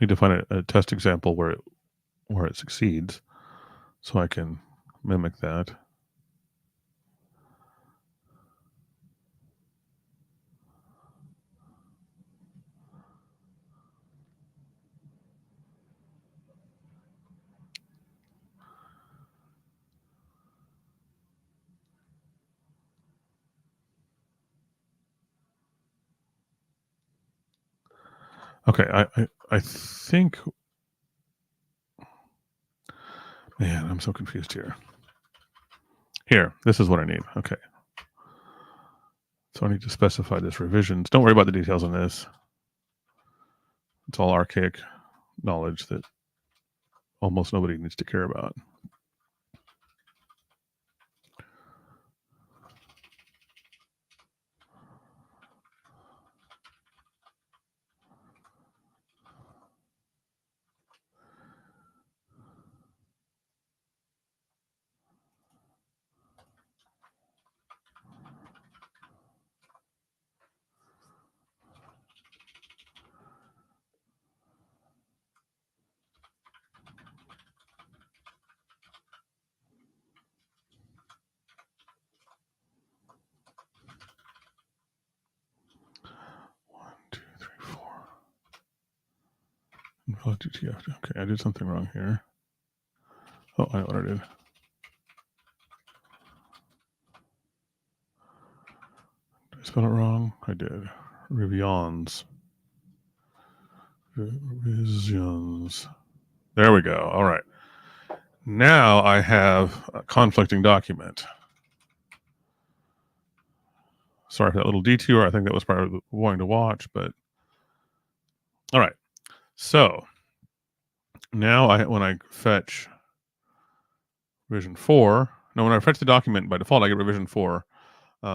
need to find a test example where it succeeds so I can mimic that. Okay, I think, man, I'm so confused here. Here, this is what I need. Okay. So I need to specify this revisions. Don't worry about the details on this. It's all archaic knowledge that almost nobody needs to care about. Okay, I did something wrong here. Oh, I know what I did. Did I spell it wrong? I did. Revisions. Revisions. There we go. All right. Now I have a conflicting document. Sorry for that little detour. I think that was part of wanting to watch, but all right. So now when I fetch revision 4, no, when I fetch the document by default, I get revision 4. If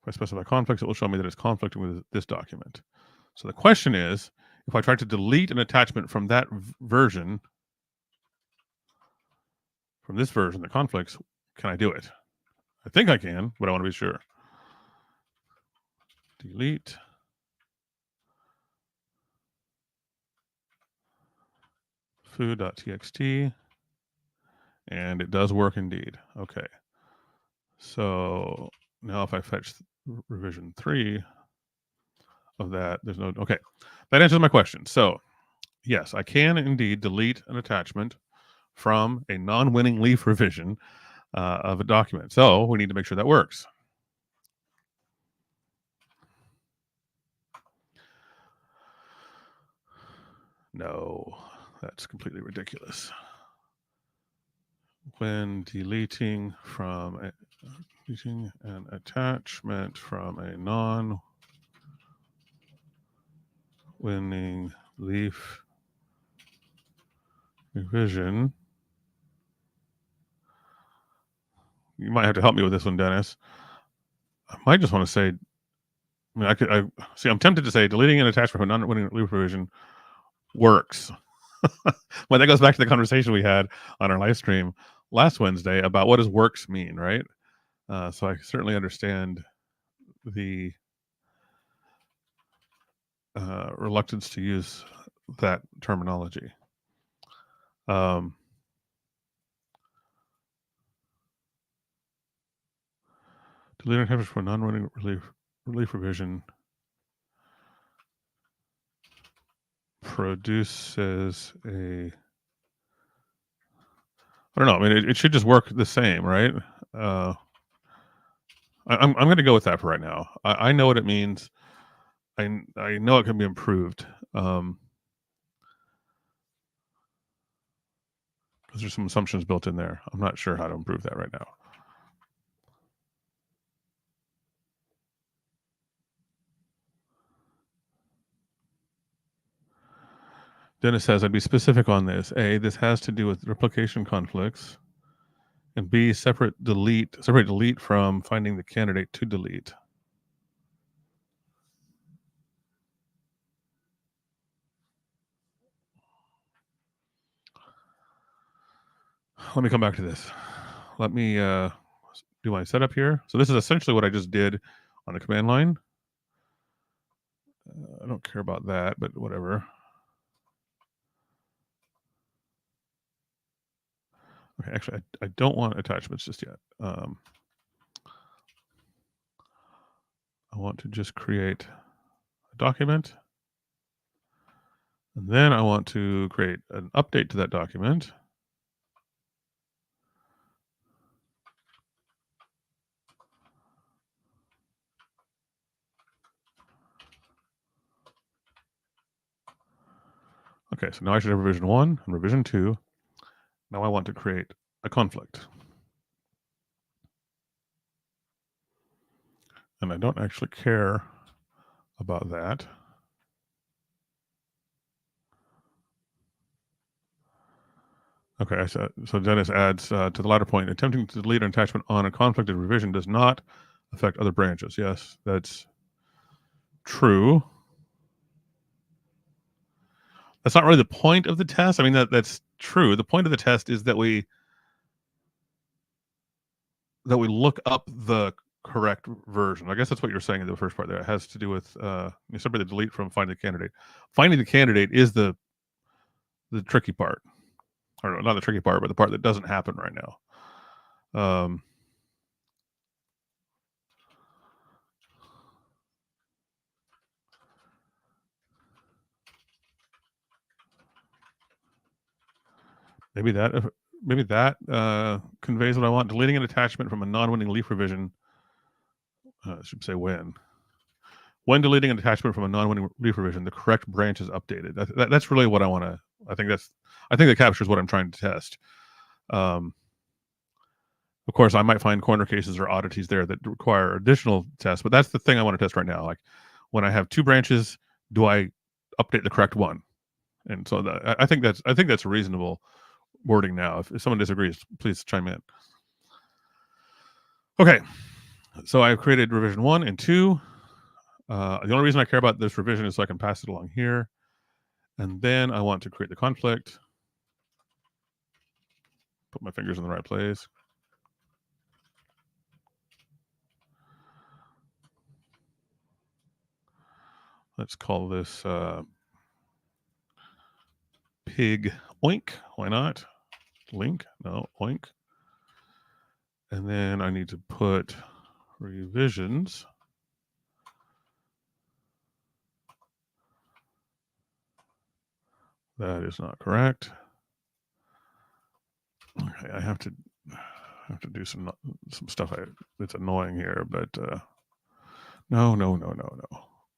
I specify conflicts, it will show me that it's conflicting with this document. So the question is, if I try to delete an attachment from that version, from this version that conflicts, can I do it? I think I can, but I want to be sure. Delete. Foo.txt. And it does work indeed. Okay. So now if I fetch revision 3 of that, there's no, okay. That answers my question. So yes, I can indeed delete an attachment from a non-winning leaf revision of a document. So we need to make sure that works. No, that's completely ridiculous. When deleting an attachment from a non-winning leaf revision, you might have to help me with this one, Dennis. I might just want to say, I'm tempted to say deleting an attachment from a non-winning leaf revision works. Well, that goes back to the conversation we had on our live stream last Wednesday about what does works mean, right? So I certainly understand the reluctance to use that terminology. Deleting attachments for non-running relief revision produces a, I don't know. I mean, it should just work the same, right? I'm going to go with that for right now. I know what it means. I know it can be improved. There's some assumptions built in there. I'm not sure how to improve that right now. Dennis says, I'd be specific on this. A, this has to do with replication conflicts. And B, separate delete from finding the candidate to delete. Let me come back to this. Let me do my setup here. So this is essentially what I just did on the command line. I don't care about that, but whatever. Okay, actually, I don't want attachments just yet. I want to just create a document. And then I want to create an update to that document. Okay, so now I should have revision 1 and revision 2. Now I want to create a conflict. And I don't actually care about that. Okay, so Dennis adds to the latter point, attempting to delete an attachment on a conflicted revision does not affect other branches. Yes, that's true. That's not really the point of the test. I mean, that's true. The point of the test is that we look up the correct version. I guess that's what you're saying in the first part there. It has to do with separate the delete from finding the candidate. Finding the candidate is the tricky part. Or not the tricky part, but the part that doesn't happen right now. Maybe that conveys what I want. Deleting an attachment from a non-winning leaf revision. I should say when. When deleting an attachment from a non-winning leaf revision, the correct branch is updated. That's really what I want to. I think that captures what I'm trying to test. Of course, I might find corner cases or oddities there that require additional tests, but that's the thing I want to test right now. Like when I have two branches, do I update the correct one? And so I think that's reasonable wording now. If someone disagrees, please chime in. Okay, so I've created revision 1 and 2. The only reason I care about this revision is so I can pass it along here. And then I want to create the conflict. Put my fingers in the right place. Let's call this pig oink. Why not? Link? No, oink. And then I need to put revisions. That is not correct. Okay, I have to do some stuff. It's annoying here, but no.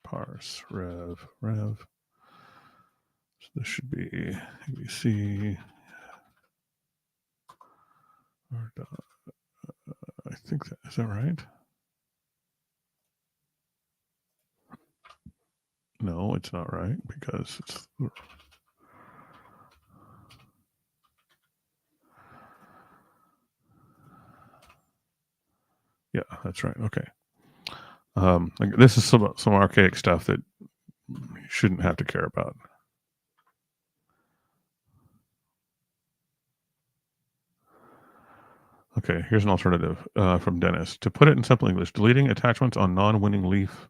Parse rev. So this should be ABC. I think that is that right? No, it's not right because it's. Yeah, that's right. Okay. This is some archaic stuff that you shouldn't have to care about. Okay, here's an alternative from Dennis. To put it in simple English, deleting attachments on non-winning leaf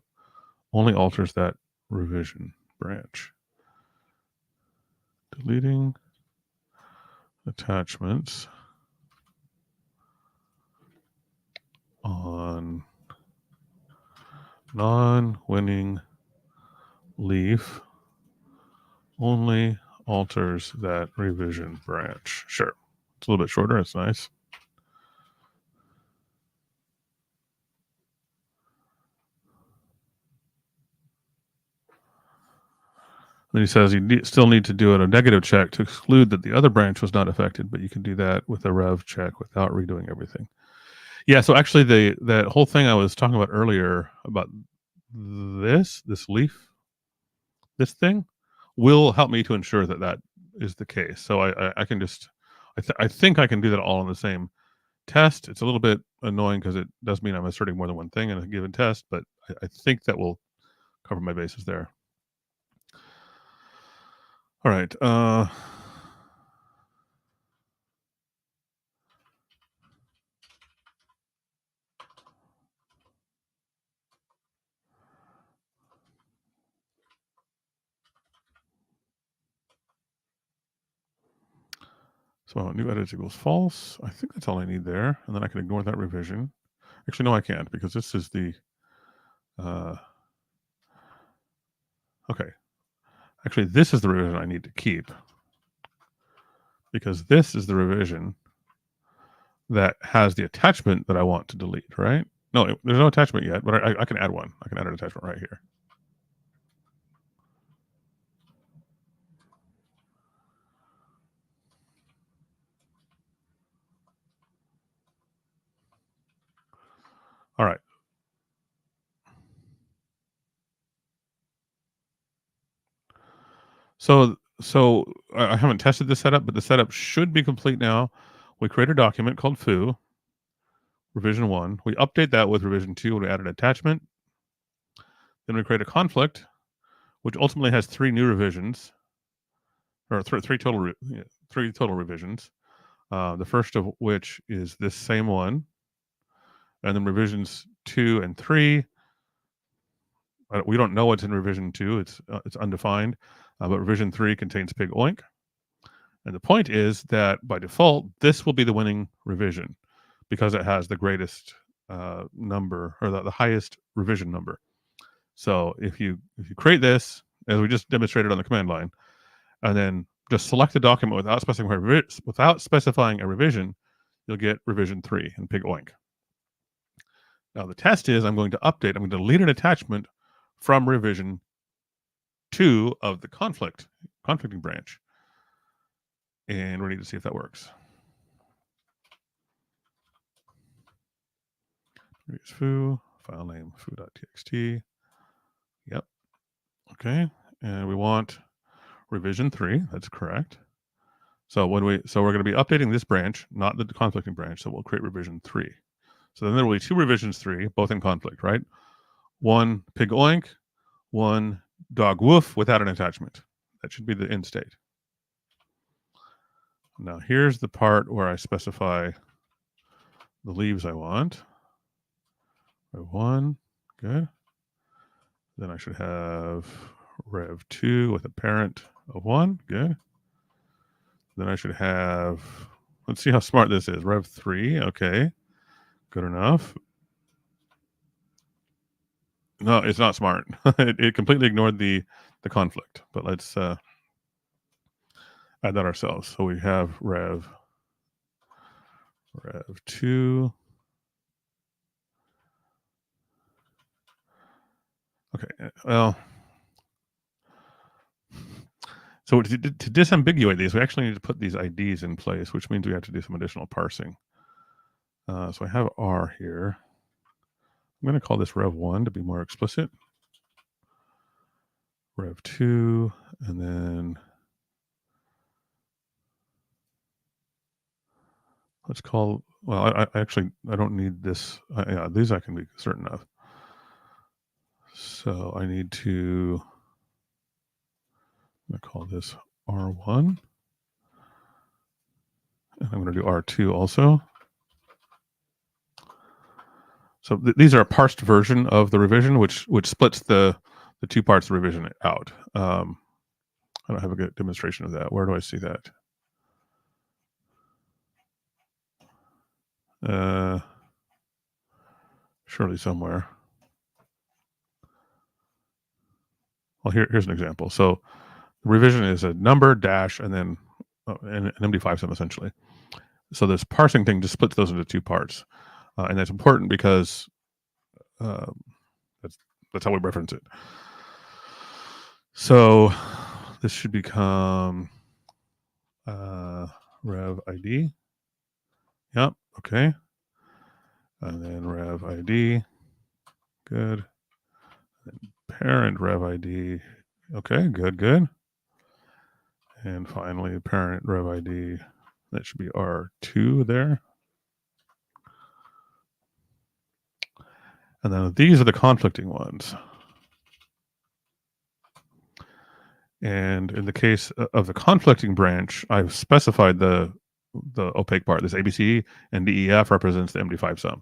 only alters that revision branch. Deleting attachments on non-winning leaf only alters that revision branch. Sure. It's a little bit shorter. It's nice. Then he says you still need to do a negative check to exclude that the other branch was not affected, but you can do that with a rev check without redoing everything. Yeah, so actually that whole thing I was talking about earlier about this leaf, this thing, will help me to ensure that that is the case. So I can just, I think I can do that all in the same test. It's a little bit annoying because it does mean I'm asserting more than one thing in a given test, but I think that will cover my bases there. All right. So new edits equals false. I think that's all I need there. And then I can ignore that revision. Actually, no, I can't because this is the, okay. Actually, this is the revision I need to keep because this is the revision that has the attachment that I want to delete, right? No, there's no attachment yet, but I can add one. I can add an attachment right here. All right. So I haven't tested the setup, but the setup should be complete now. We create a document called foo, revision 1. We update that with revision 2 when we add an attachment. Then we create a conflict, which ultimately has 3 new revisions, or three total revisions. The first of which is this same one, and then revisions 2 and 3. We don't know what's in revision 2; it's undefined. But revision 3 contains pig oink. And the point is that by default, this will be the winning revision because it has the greatest number or the highest revision number. So if you create this, as we just demonstrated on the command line, and then just select the document without specifying a revision, you'll get revision 3 and pig oink. Now the test is I'm going to delete an attachment from revision 2 of the conflicting branch. And we need to see if that works. Here's foo, file name foo.txt. Yep. Okay. And we want revision 3. That's correct. So we're going to be updating this branch, not the conflicting branch. So we'll create revision 3. So then there will be 2 revisions 3, both in conflict, right? One pig oink, one dog woof without an attachment. That should be the end state. Now here's the part where I specify the leaves I want. Rev 1, good. Then I should have rev 2 with a parent of 1, good. Then I should have, let's see how smart this is, rev 3, okay. Good enough. No, it's not smart. It completely ignored the conflict. But let's add that ourselves. So we have rev 2. Okay, well, so to disambiguate these, we actually need to put these IDs in place, which means we have to do some additional parsing. So I have R here. I'm going to call this rev1 to be more explicit. Rev2, and then let's call, well, I don't need this. Yeah, these I can be certain of. So I need to, I'm going to call this R1. And I'm going to do R2 also. So these are a parsed version of the revision, which splits the two parts of the revision out. I don't have a good demonstration of that. Where do I see that? Surely somewhere. Well, here's an example. So the revision is a number, dash, and then an MD5 sum essentially. So this parsing thing just splits those into two parts. And that's important because that's how we reference it. So this should become rev ID. Yep, okay. And then rev ID. Good. And parent rev ID. Okay, good. And finally, parent rev ID. That should be R2 there. And then these are the conflicting ones. And in the case of the conflicting branch, I've specified the opaque part. This ABC and DEF represents the MD5 sum.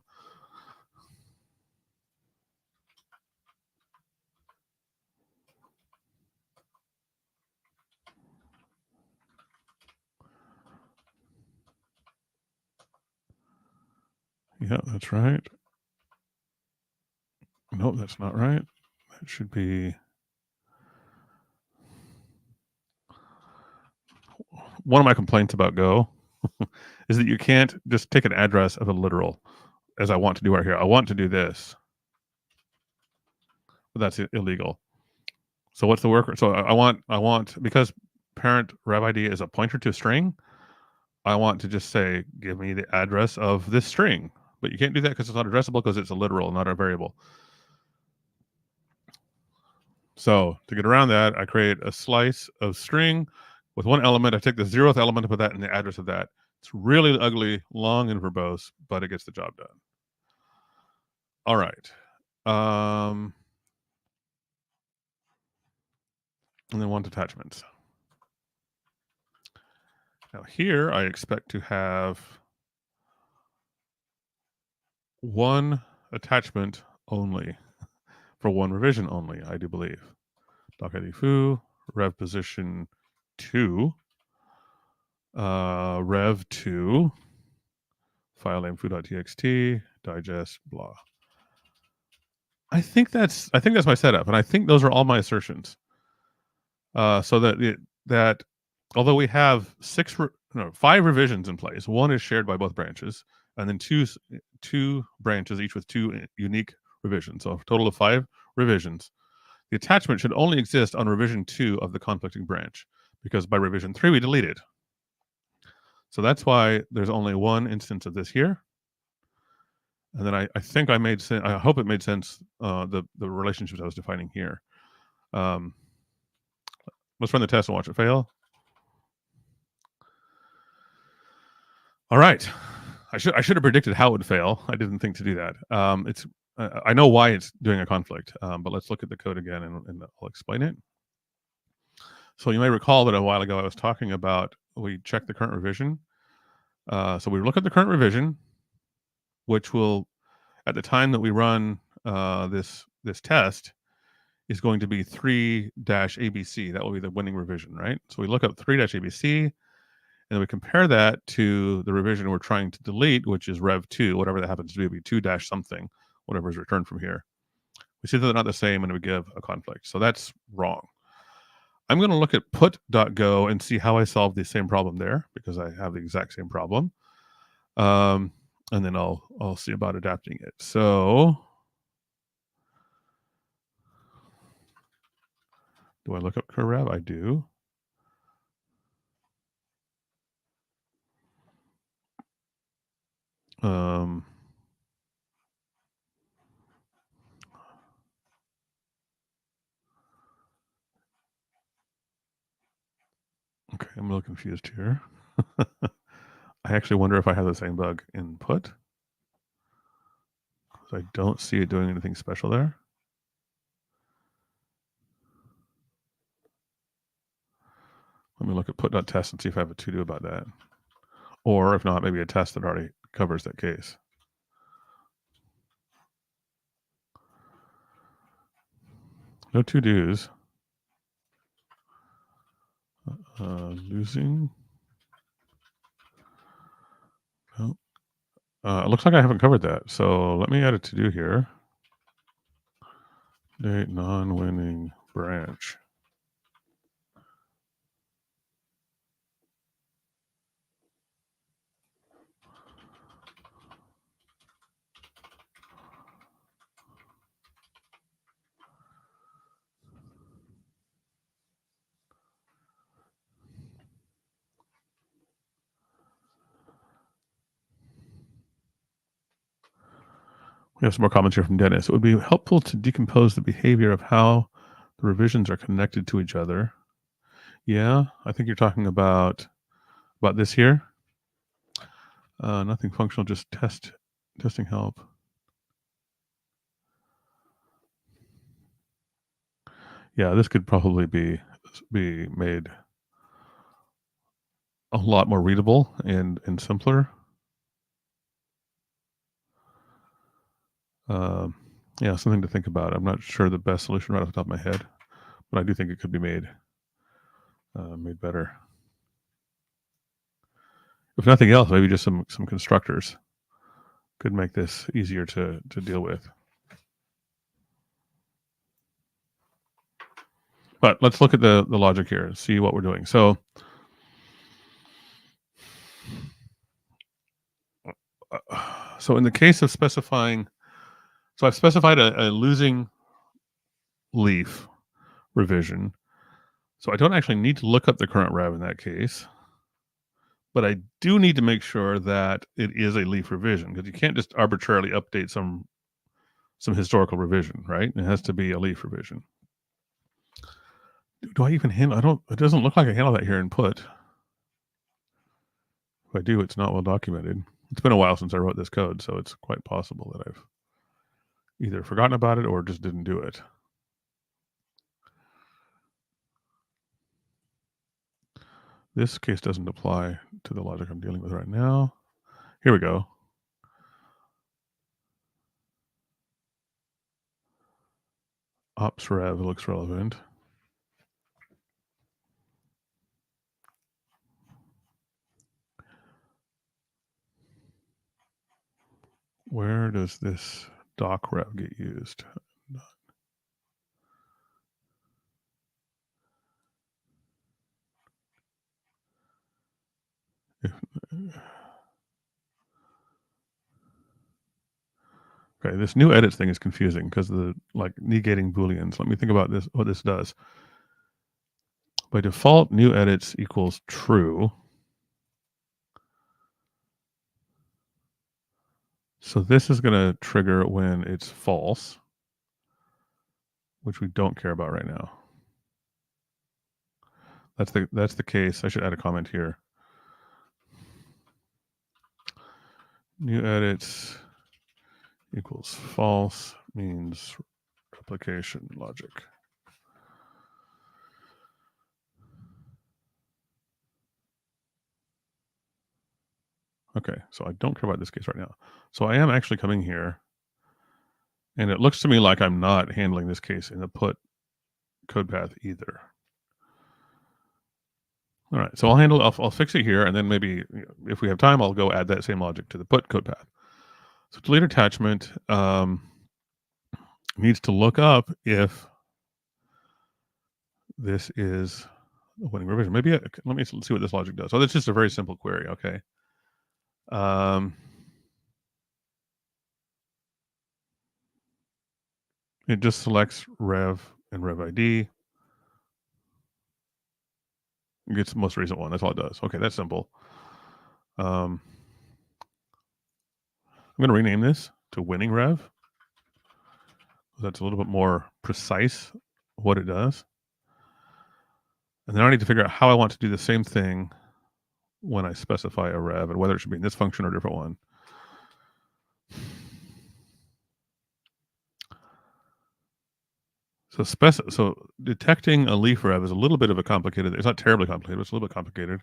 Yeah, that's right. Nope, that's not right. That should be one of my complaints about Go is that you can't just take an address of a literal, as I want to do right here. I want to do this, but that's illegal. So what's the worker? So I want because parent rev ID is a pointer to a string. I want to just say, give me the address of this string, but you can't do that because it's not addressable because it's a literal, not a variable. So to get around that, I create a slice of string with one element. I take the 0th element and put that in the address of that. It's really ugly, long, and verbose, but it gets the job done. All right. And then want attachments. Now here I expect to have one attachment only for one revision only, I do believe. Doc ID foo, rev position 2, rev 2, file name foo.txt, digest, blah. I think that's my setup, and I think those are all my assertions. So that although we have 5 revisions in place, one is shared by both branches, and then two branches, each with 2 unique revisions. So a total of 5 revisions. The attachment should only exist on revision 2 of the conflicting branch, because by revision 3 we delete it. So that's why there's only one instance of this here. And then I think I made sense. I hope it made sense. The relationships I was defining here. Let's run the test and watch it fail. All right. I should have predicted how it would fail. I didn't think to do that. I know why it's doing a conflict, but let's look at the code again and I'll explain it. So you may recall that a while ago I was talking about we check the current revision. So we look at the current revision, which will, at the time that we run this test, is going to be 3-ABC. That will be the winning revision, right? So we look up 3-ABC, And we compare that to the revision we're trying to delete, which is rev2, whatever that happens to be, 2 dash something, whatever is returned from here. We see that they're not the same and we give a conflict. So that's wrong. I'm going to look at put.go and see how I solve the same problem there, because I have the exact same problem. And then I'll see about adapting it. So do I look up currev? I do. Okay, I'm a little confused here. I actually wonder if I have the same bug in put. I don't see it doing anything special there. Let me look at put.test and see if I have a to-do about that. Or if not, maybe a test that already covers that case. No to-dos. Losing. Oh. It looks like I haven't covered that. So let me add a to-do here. Date non-winning branch. We have some more comments here from Dennis. It would be helpful to decompose the behavior of how the revisions are connected to each other. Yeah, I think you're talking about this here. Nothing functional, just testing help. Yeah, this could probably be made a lot more readable and simpler. Yeah, something to think about. I'm not sure the best solution right off the top of my head, but I do think it could be made better. If nothing else, maybe just some constructors could make this easier to deal with. But let's look at the logic here and see what we're doing. So in the case of specifying, so I've specified a losing leaf revision. So I don't actually need to look up the current rev in that case, but I do need to make sure that it is a leaf revision, because you can't just arbitrarily update some historical revision, right? It has to be a leaf revision. Do I even handle? It doesn't look like I handle that here in put. If I do, it's not well documented. It's been a while since I wrote this code, so it's quite possible that I've either forgotten about it or just didn't do it. This case doesn't apply to the logic I'm dealing with right now. Here we go. Ops rev looks relevant. Where does this doc rev get used? Okay, this new edits thing is confusing because of the negating booleans. Let me think about this. What this does. By default, new edits equals true. So this is going to trigger when it's false, which we don't care about right now. That's the case. I should add a comment here. New edits equals false means replication logic. Okay, so I don't care about this case right now. So I am actually coming here, and it looks to me like I'm not handling this case in the put code path either. All right, so I'll fix it here, and then maybe if we have time, I'll go add that same logic to the put code path. So delete attachment needs to look up if this is a winning revision. Maybe let me see what this logic does. So that's just a very simple query. Okay. It just selects rev and rev ID. It gets the most recent one. That's all it does. Okay, that's simple. I'm going to rename this to winning rev. That's a little bit more precise what it does. And then I need to figure out how I want to do the same thing when I specify a rev and whether it should be in this function or a different one. So detecting a leaf rev is a little bit of a complicated. It's not terribly complicated. It's a little bit complicated.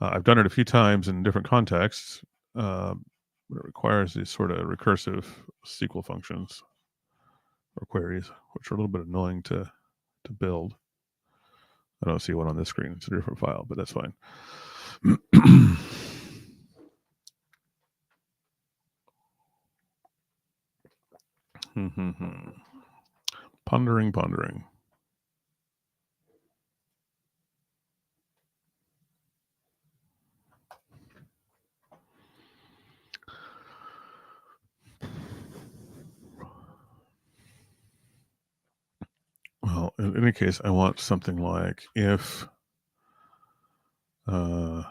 I've done it a few times in different contexts, but it requires these sort of recursive SQL functions or queries, which are a little bit annoying to build. I don't see one on this screen. It's a different file, but that's fine. Pondering. Well, in any case, I want something like if so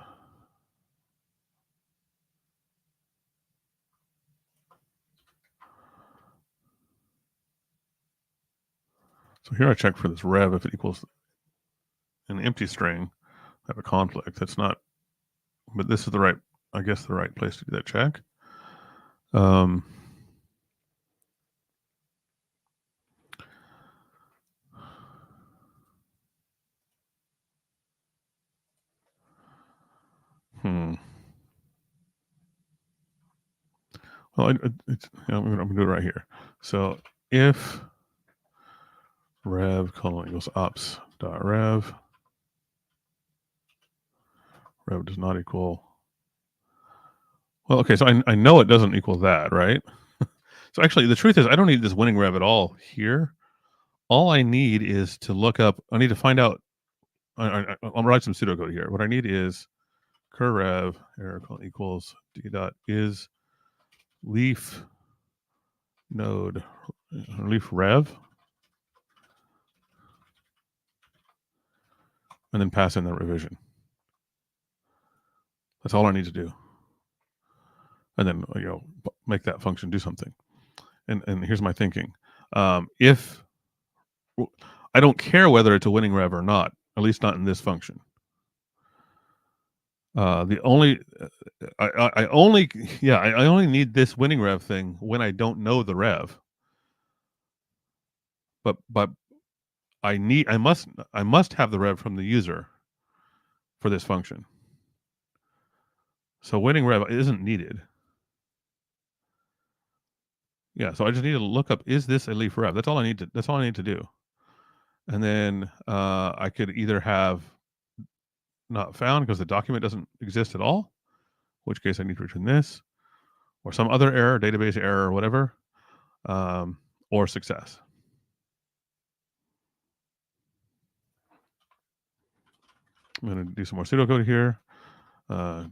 here I check for this rev if it equals an empty string. I have a conflict. That's not, but this is the right, I guess, the right place to do that check. Well, I'm going to do it right here. So if rev colon equals ops dot rev does not equal. Well, okay, so I know it doesn't equal that, right? So actually, the truth is, I don't need this winning rev at all here. All I need is to look up. I need to find out. I'll write some pseudocode here. What I need is cur rev error equals d dot is leaf node leaf rev, and then pass in the revision. That's all I need to do, and then make that function do something. And here's my thinking: if I don't care whether it's a winning rev or not, at least not in this function. The only I only need this winning rev thing when I don't know the rev. But I must have the rev from the user for this function. So winning rev isn't needed. Yeah, so I just need to look up, is this a leaf rev? That's all I need to do. And then I could either have not found because the document doesn't exist at all, in which case I need to return this, or some other error, database error, or whatever, or success. I'm going to do some more pseudocode here.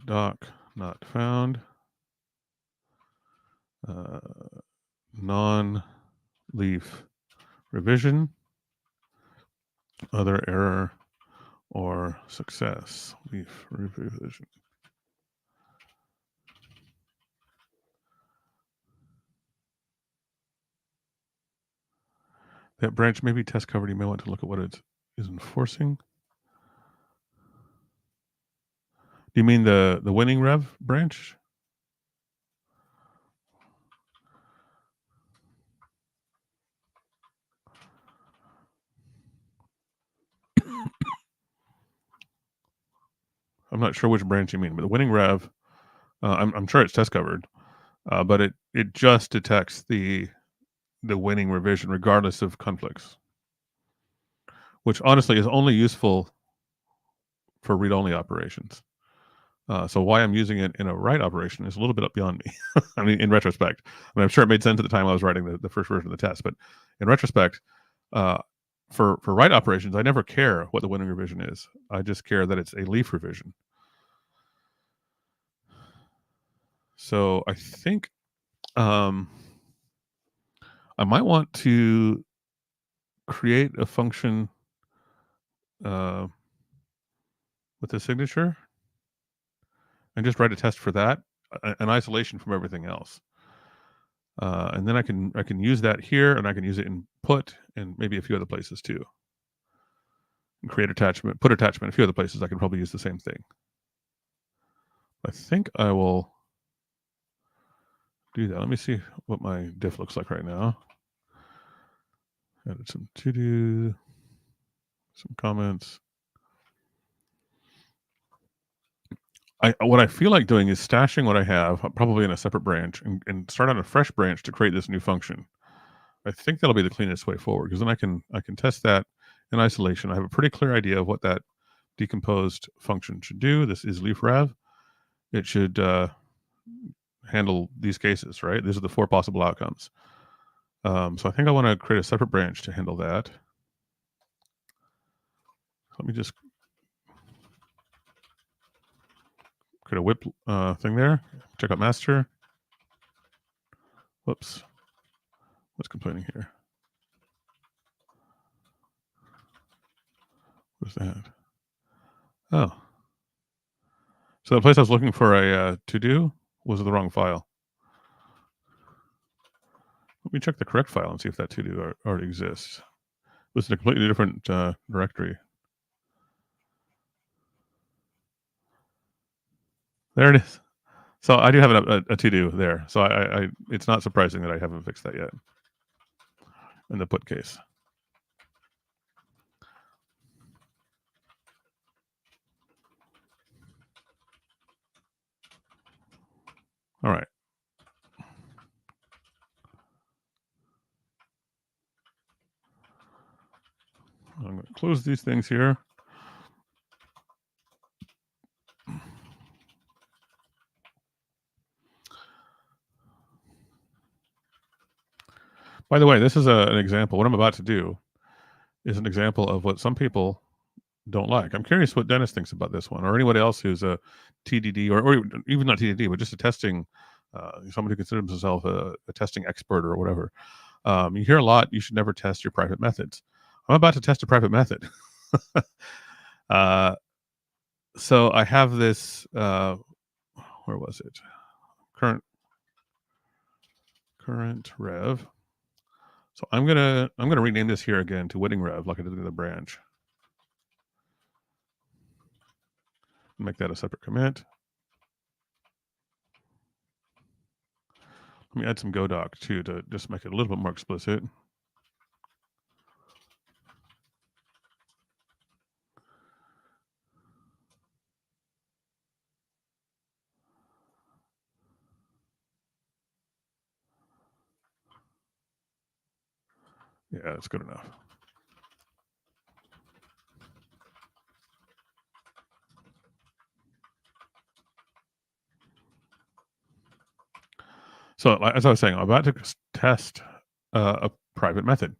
Doc not found. Non-leaf revision, other error, or success. Leaf revision. That branch may be test covered. You may want to look at what it is enforcing. Do you mean the winning rev branch? I'm not sure which branch you mean, but the winning rev, I'm sure it's test covered, but it just detects the winning revision regardless of conflicts, which honestly is only useful for read-only operations. So why I'm using it in a write operation is a little bit beyond me. I mean, in retrospect, I mean, I'm sure it made sense at the time I was writing the first version of the test, but in retrospect, for write operations, I never care what the winning revision is. I just care that it's a leaf revision. So I think I might want to create a function with a signature and just write a test for that, an isolation from everything else. And then I can use that here, and I can use it in put and maybe a few other places too. And create attachment, put attachment, a few other places I can probably use the same thing. I think I will do that. Let me see what my diff looks like right now. Added some to-do, some comments. What I feel like doing is stashing what I have, probably in a separate branch, and start on a fresh branch to create this new function. I think that'll be the cleanest way forward, because then I can test that in isolation. I have a pretty clear idea of what that decomposed function should do. This is leaf rev. It should handle these cases, right? These are the 4 possible outcomes. So I think I want to create a separate branch to handle that. Let me just create a whip thing there. Check out master. Whoops. What's complaining here? What's that? Oh. So the place I was looking for a to-do was the wrong file. Let me check the correct file and see if that to-do already exists. It was in a completely different directory. There it is. So I do have a to-do there. So I it's not surprising that I haven't fixed that yet in the put case. All right. I'm going to close these things here. By the way, this is an example. What I'm about to do is an example of what some people don't like. I'm curious what Dennis thinks about this one, or anyone else who's a TDD, or even not TDD, but just a testing, somebody who considers himself a testing expert or whatever. You hear a lot, you should never test your private methods. I'm about to test a private method. So I have this, where was it? Current rev. So I'm gonna rename this here again to winning rev, like I did in the branch. Make that a separate commit. Let me add some GoDoc too to just make it a little bit more explicit. Yeah, that's good enough. So as I was saying, I'm about to test a private method.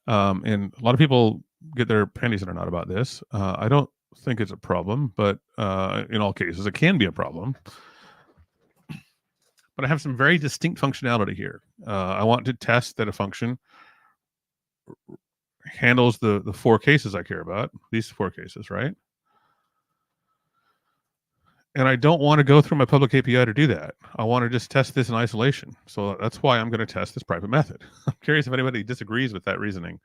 And a lot of people get their panties in a knot about this. I don't think it's a problem, but in all cases, it can be a problem. But I have some very distinct functionality here. I want to test that a function handles the 4 cases I care about, these 4 cases, right? And I don't want to go through my public API to do that. I want to just test this in isolation. So that's why I'm going to test this private method. I'm curious if anybody disagrees with that reasoning.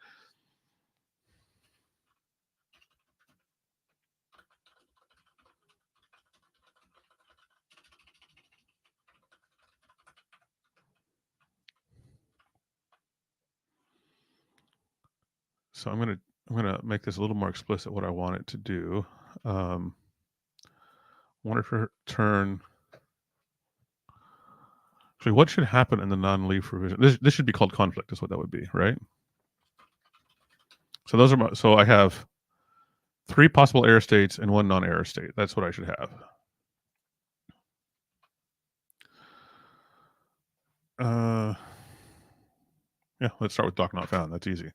So I'm gonna make this a little more explicit what I want it to do. I want it to return. Actually, what should happen in the non-leaf revision? This should be called conflict, is what that would be, right? So those are so I have 3 possible error states and 1 non-error state. That's what I should have. Yeah, let's start with doc not found. That's easy.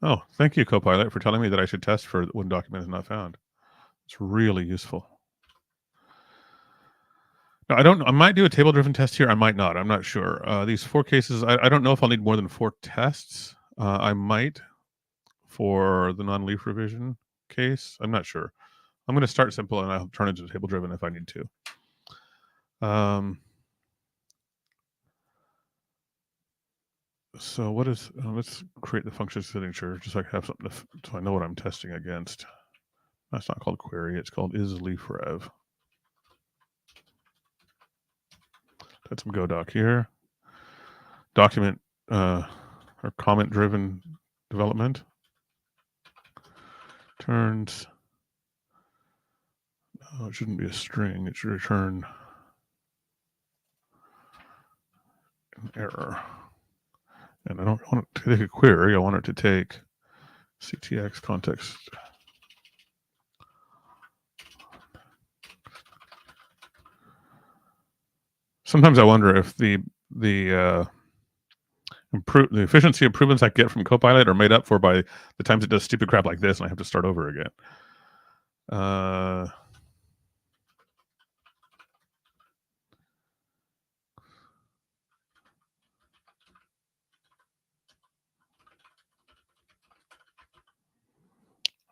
Oh, thank you, Copilot, for telling me that I should test for when document is not found. It's really useful. Now, I might do a table-driven test here. I might not. I'm not sure. These 4 cases, I don't know if I'll need more than 4 tests. I might for the non-leaf revision case. I'm not sure. I'm going to start simple and I'll turn it to table-driven if I need to. So what is, let's create the function signature just so I can have something so I know what I'm testing against. That's not called query. It's called isLeafRev. Got some GoDoc here. Document or comment-driven development. Turns, oh, it shouldn't be a string. It should return an error. And I don't want it to take a query. I want it to take CTX context. Sometimes I wonder if the efficiency improvements I get from Copilot are made up for by the times it does stupid crap like this and I have to start over again.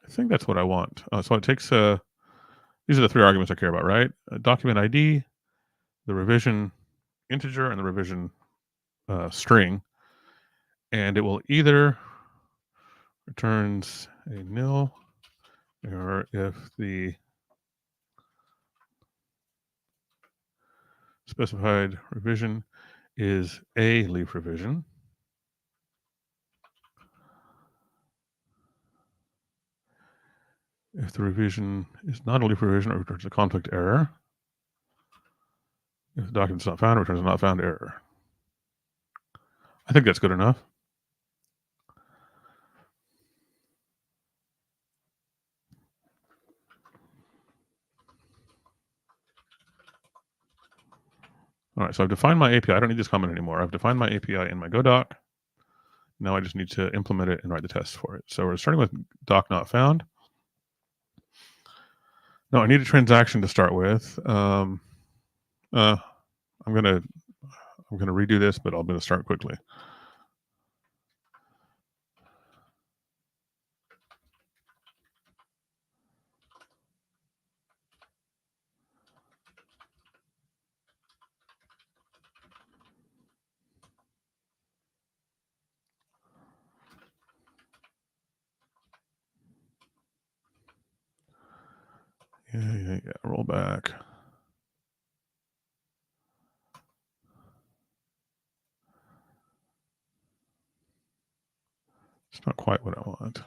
I think that's what I want. So it takes, these are the 3 arguments I care about, right? Document ID, the revision integer, and the revision string. And it will either returns a nil or if the specified revision is a leaf revision. If the revision is not a leaf revision, it returns a conflict error. If the document's not found, it returns a not found error. I think that's good enough. All right, so I've defined my API. I don't need this comment anymore. I've defined my API in my GoDoc. Now I just need to implement it and write the tests for it. So we're starting with doc not found. No, I need a transaction to start with. I'm gonna redo this, but I'm gonna start quickly. Yeah. Roll back. It's not quite what I want.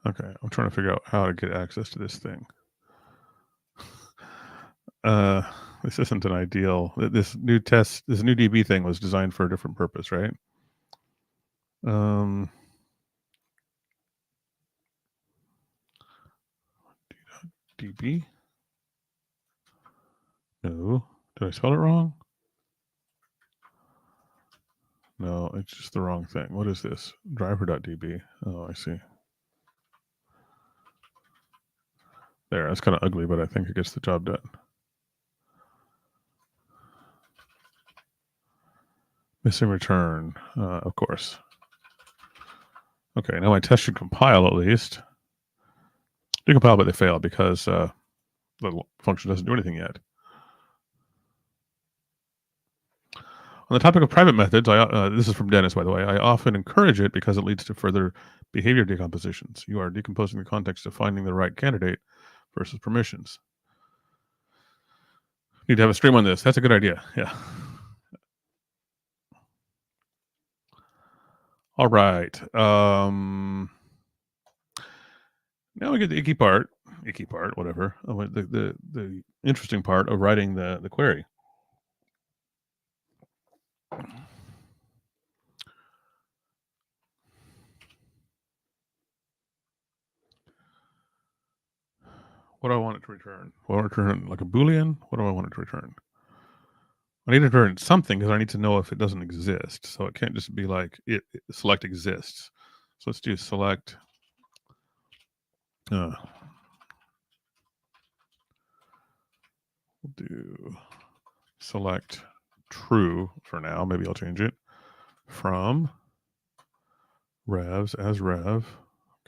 Okay, I'm trying to figure out how to get access to this thing. This isn't an ideal. This new DB thing was designed for a different purpose, right? DB? No. Did I spell it wrong? No, it's just the wrong thing. What is this? Driver.db. Oh, I see. There, that's kind of ugly, but I think it gets the job done. Missing return, of course. Okay, now my test should compile at least. They compile, but they fail because the function doesn't do anything yet. On the topic of private methods, this is from Dennis, by the way. I often encourage it because it leads to further behavior decompositions. You are decomposing the context of finding the right candidate versus permissions. Need to have a stream on this. That's a good idea. Yeah. All right. Now we get the icky part, whatever. The interesting part of writing the query. What do I want it to return? Will it return like a Boolean? What do I want it to return? I need to return something because I need to know if it doesn't exist. So it can't just be like select exists. So let's do select. We'll do select true for now. Maybe I'll change it from revs as rev.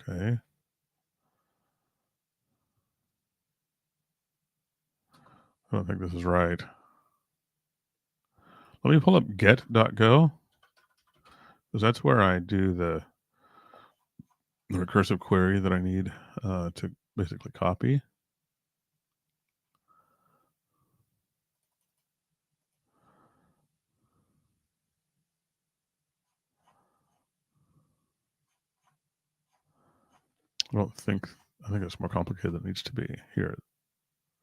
Okay. I don't think this is right. Let me pull up get.go because that's where I do the recursive query that I need to basically copy. I think it's more complicated than it needs to be. Here,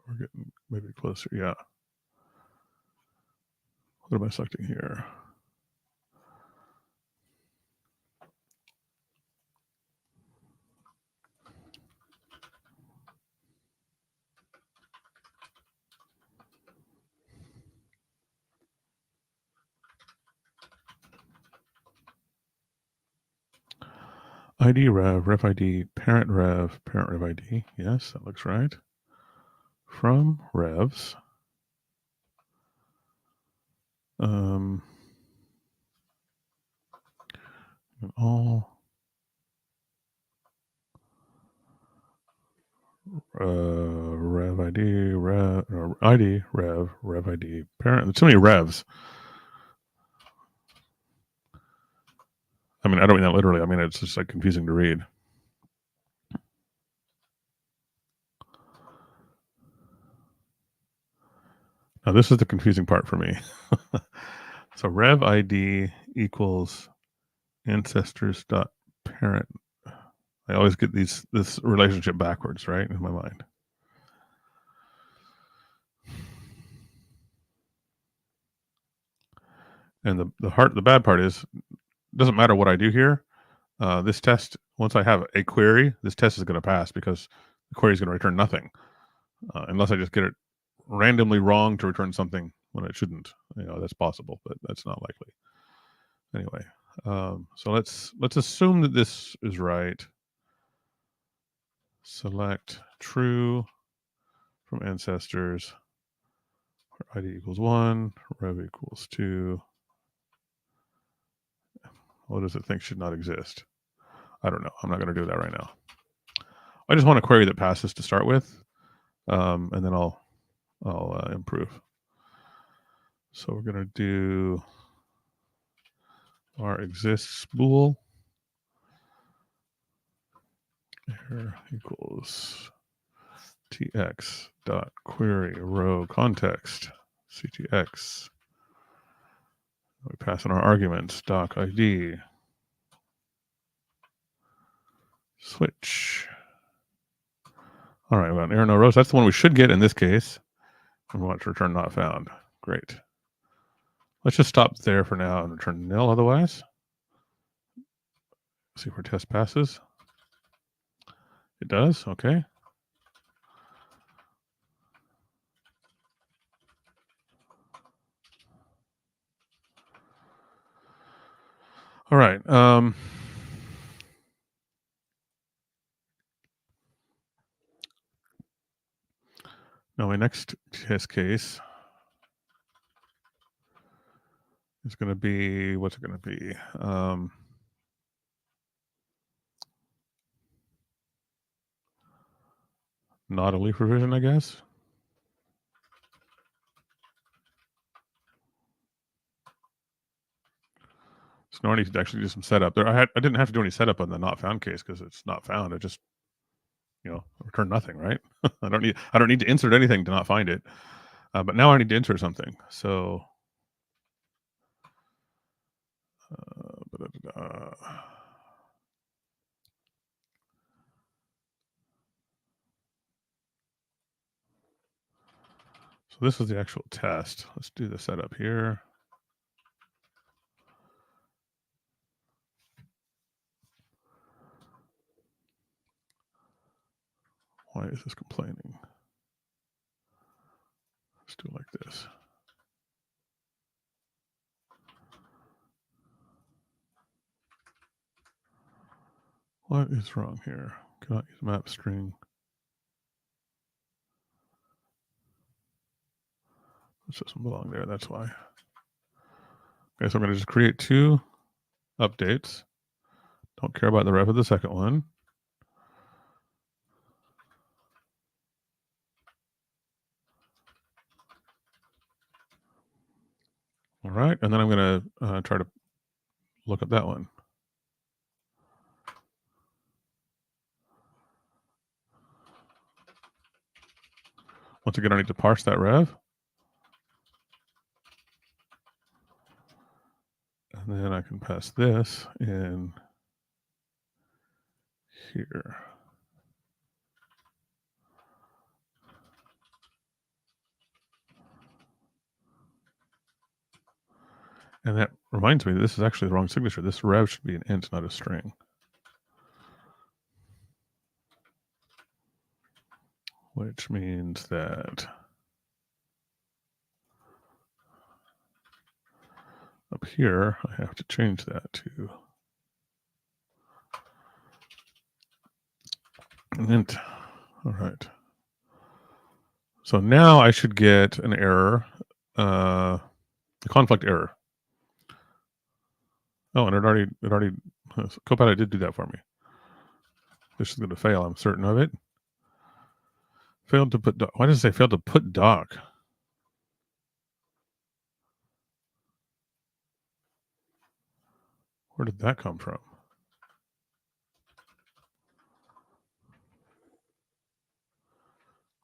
we're getting maybe closer. Yeah. What am I selecting here? ID rev ID, parent rev ID. Yes, that looks right. From revs. All rev ID, ID, rev ID, parent. There's too many revs. I mean, I don't mean that literally. I mean, it's just like confusing to read. Now, this is the confusing part for me. So rev ID equals ancestors.parent. I always get this relationship backwards, right, in my mind. And the bad part is, it doesn't matter what I do here. This test, once I have a query, this test is going to pass because the query is going to return nothing, unless I just get it randomly wrong to return something when it shouldn't. That's possible, but that's not likely. Anyway, so let's assume that this is right. Select true from ancestors. ID equals 1, rev equals 2. What does it think should not exist? I don't know. I'm not going to do that right now. I just want a query that passes to start with, and then I'll improve. So we're going to do our exists bool. Here equals tx dot query row context ctx. We pass in our arguments doc ID switch. All right, well, error no rows. That's the one we should get in this case. And we want to return not found. Great. Let's just stop there for now and return nil otherwise. See if our test passes. It does. Okay. All right. Now my next test case is going to be, what's it going to be? Not a leaf revision, I guess. So now I need to actually do some setup there. I didn't have to do any setup on the not found case because it's not found. It just, return nothing, right? I don't need to insert anything to not find it. But now I need to insert something. So so this is the actual test. Let's do the setup here. Why is this complaining? Let's do it like this. What is wrong here? Cannot use map string. This doesn't belong there. That's why. Okay, so I'm going to just create 2 updates. Don't care about the ref of the second one. All right, and then I'm going to try to look up that one. Once again, I need to parse that rev. And then I can pass this in here. And that reminds me, this is actually the wrong signature. This rev should be an int, not a string. Which means that up here, I have to change that to an int. All right. So now I should get an error, a conflict error. Oh, and it already, Copilot did do that for me. This is going to fail. I'm certain of it. Failed to put doc. Why does it say failed to put doc? Where did that come from?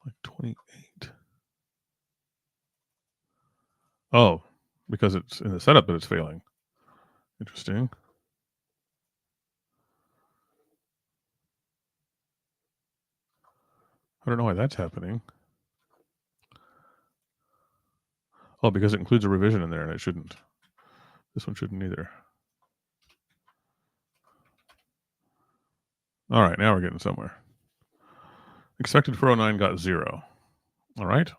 Like 28. Oh, because it's in the setup that it's failing. Interesting. I don't know why that's happening. Oh, because it includes a revision in there and it shouldn't. This one shouldn't either. All right, now we're getting somewhere. Expected 409 got 0. All right.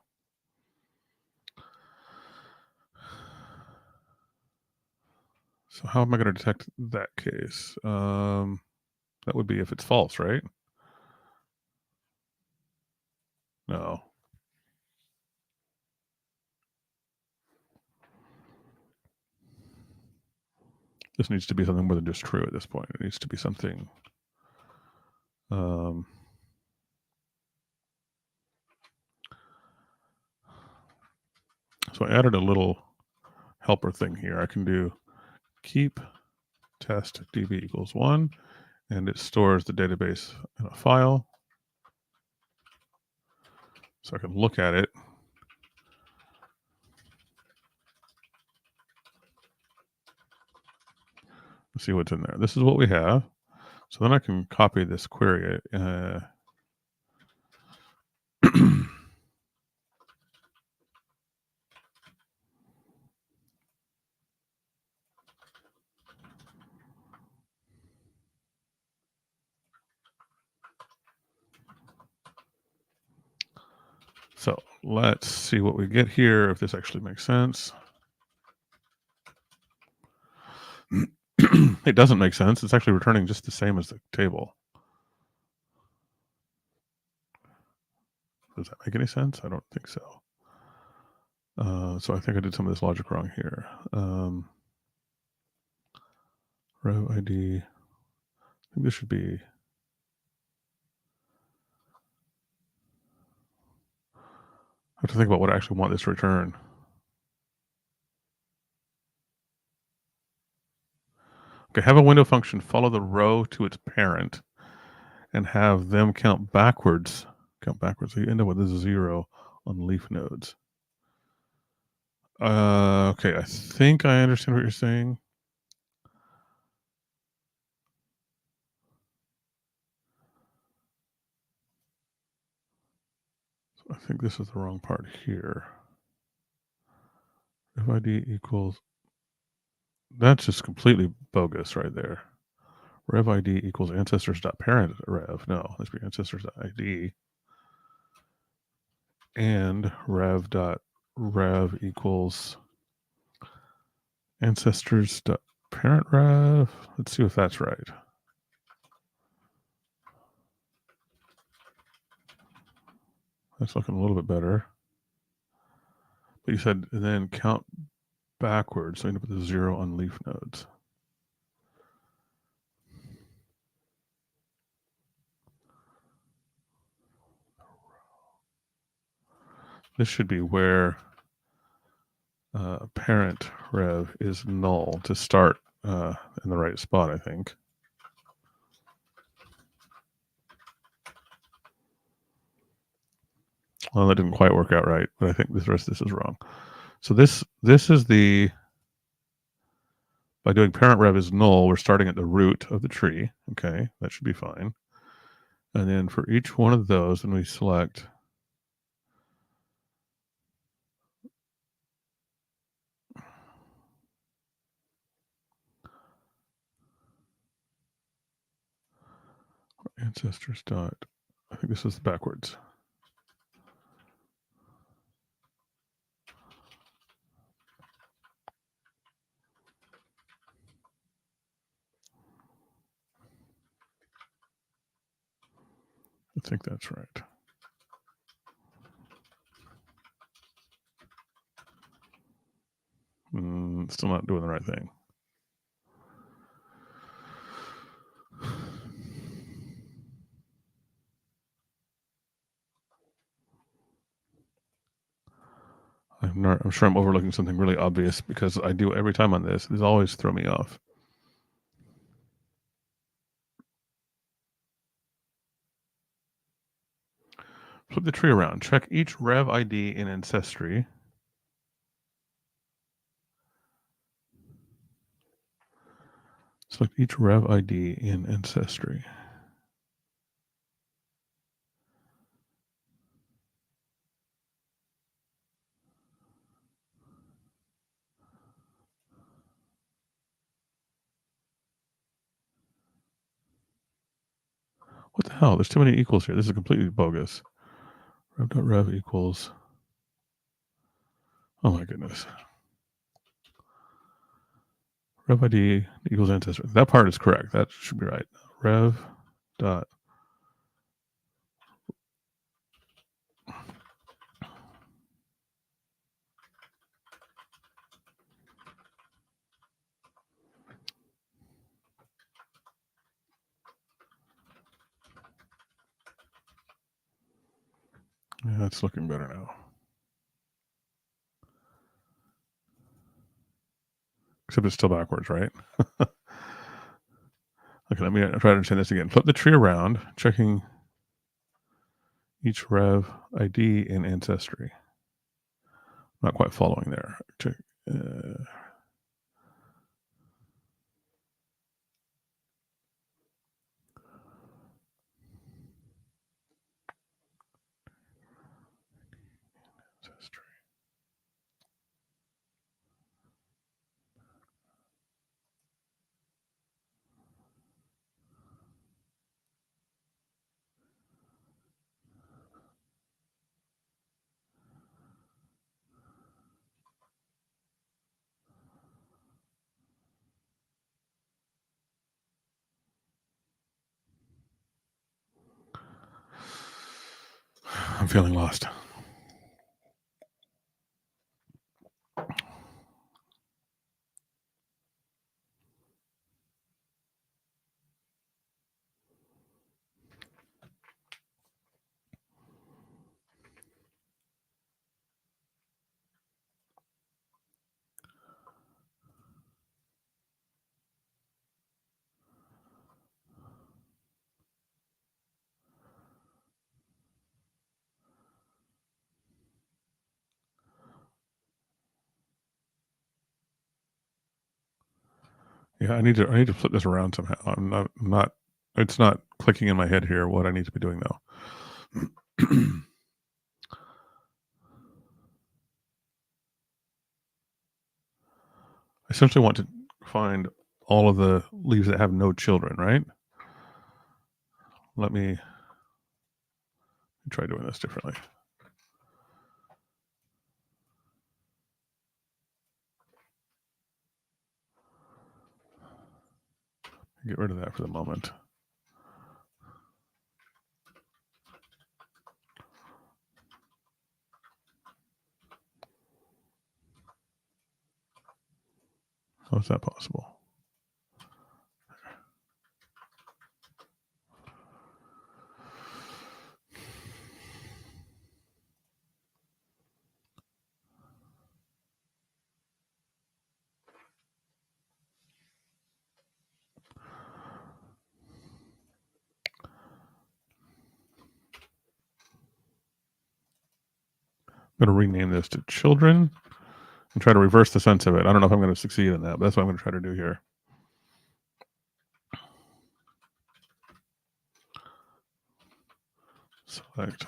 So how am I going to detect that case? That would be if it's false, right? No. This needs to be something more than just true at this point. It needs to be something. So I added a little helper thing here. I can do keep test db equals 1, and it stores the database in a file. So I can look at it. See what's in there. This is what we have. So then I can copy this query. So let's see what we get here, if this actually makes sense. It doesn't make sense. It's actually returning just the same as the table. Does that make any sense? I don't think so. So I think I did some of this logic wrong here. Rev ID. I think this should be. I have to think about what I actually want this to return. Okay, have a window function follow the row to its parent and have them count backwards. So you end up with a 0 on leaf nodes. Okay, I think I understand what you're saying. So I think this is the wrong part here. If ID equals, that's just completely bogus right there. Rev ID equals ancestors.parent rev. No, let's be ancestors.id. And rev.rev equals ancestors.parent rev. Let's see if that's right. That's looking a little bit better. But you said then count backwards, so you end up with a 0 on leaf nodes. This should be where parent rev is null to start in the right spot, I think. Well, that didn't quite work out right, but I think the rest of this is wrong. So this is the, by doing parent rev is null, we're starting at the root of the tree. Okay, that should be fine. And then for each one of those, when we select ancestors dot, I think this is backwards. I think that's right. Still not doing the right thing. I'm sure I'm overlooking something really obvious because I do every time on this. These always throw me off. Flip the tree around. Check each rev ID in Ancestry. Select each rev ID in Ancestry. What the hell? There's too many equals here. This is completely bogus. Rev.rev equals. Oh my goodness. Rev ID equals ancestor. That part is correct. That should be right. Rev dot. Yeah, that's looking better now. Except it's still backwards, right? Okay, let me try to understand this again. Flip the tree around, checking each rev ID in Ancestry. Not quite following there. Check. Ancestry. I'm feeling lost. Yeah, I need to flip this around somehow. I'm not it's not clicking in my head here what I need to be doing though. I essentially want to find all of the leaves that have no children, right? Let me try doing this differently. Get rid of that for the moment. How is that possible? I'm going to rename this to children and try to reverse the sense of it. I don't know if I'm going to succeed in that, but that's what I'm going to try to do here. Select.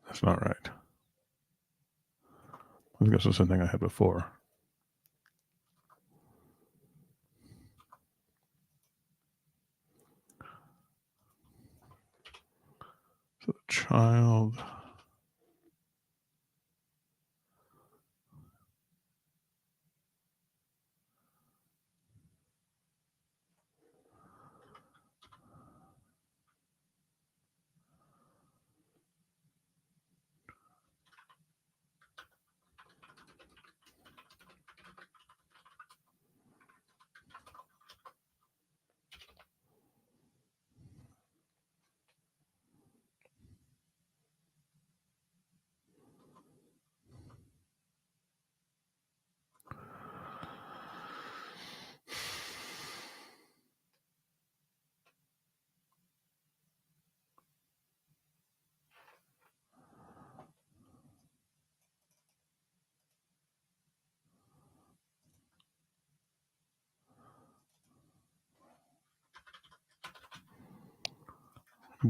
That's not right. I think this was something I had before. So the child.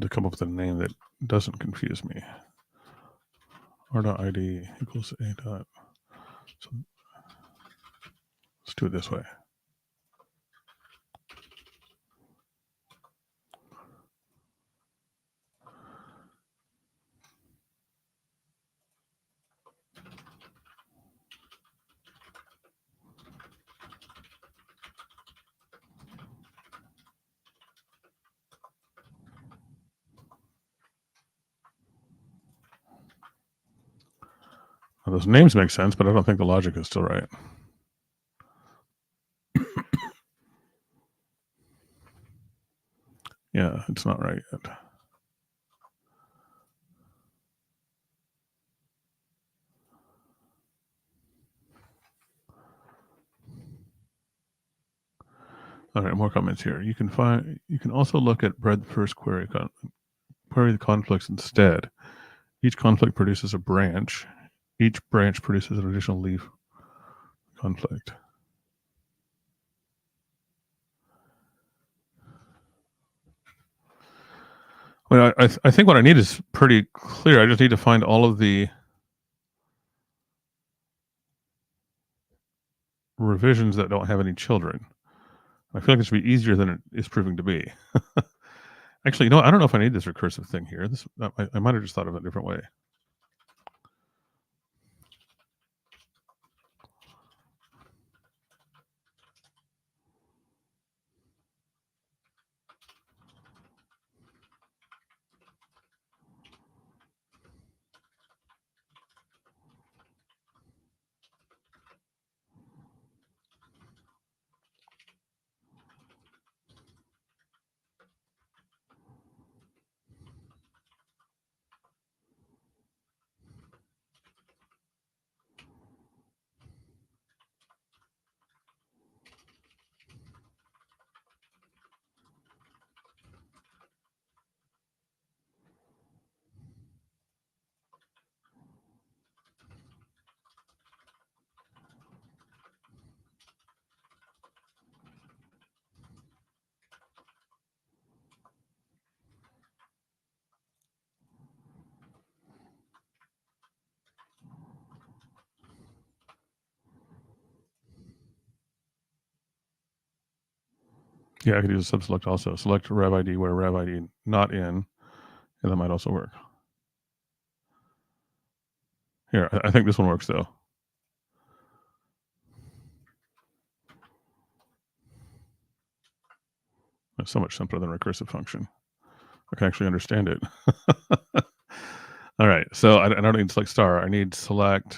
To come up with a name that doesn't confuse me. R.id equals a dot. So let's do it this way. Now, those names make sense, but I don't think the logic is still right. Yeah, it's not right yet. All right, more comments here. You can also look at breadth first query the conflicts instead. Each conflict produces a branch. Each branch produces an additional leaf conflict. Well, I think what I need is pretty clear. I just need to find all of the revisions that don't have any children. I feel like this should be easier than it is proving to be. Actually, I don't know if I need this recursive thing here. I might have just thought of it a different way. Yeah, I could use a subselect also. Select rev ID where rev ID not in, and that might also work. Here, I think this one works though. It's so much simpler than a recursive function. I can actually understand it. All right, so I don't need select star. I need select.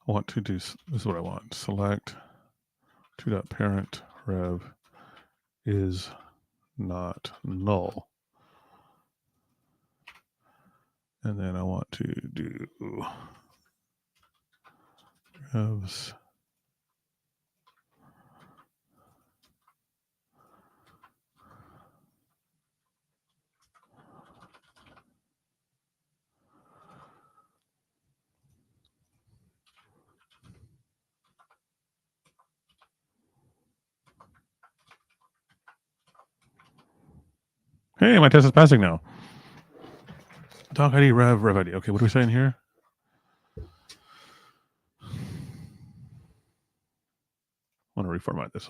I want to do, this is what I want. Select 2.parent rev is not null. And then I want to do revs Hey, my test is passing now. Doc ID, rev ID. Okay, what are we saying here? I want to reformat this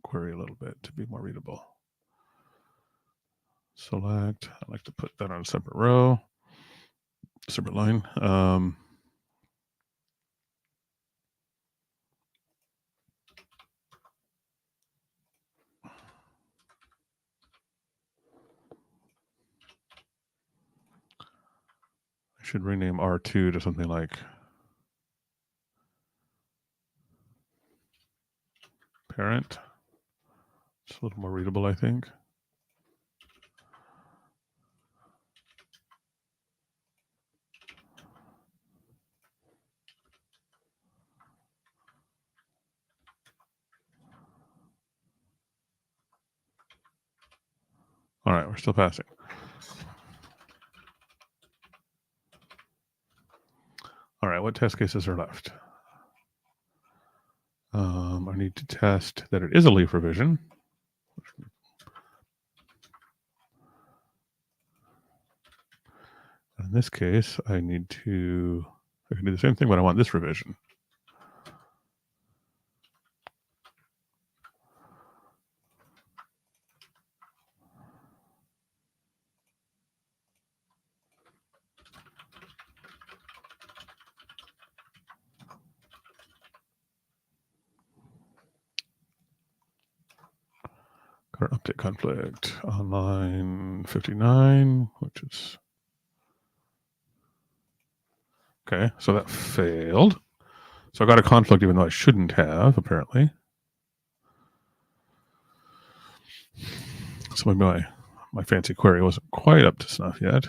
query a little bit to be more readable. Select. I like to put that on a separate row, separate line. I should rename R2 to something like parent. It's a little more readable, I think. All right, we're still passing. All right, what test cases are left? I need to test that it is a leaf revision. In this case, I can do the same thing, but I want this revision. Current update conflict on line 59, which is okay. So that failed. So I got a conflict even though I shouldn't have, apparently. So maybe my fancy query wasn't quite up to snuff yet.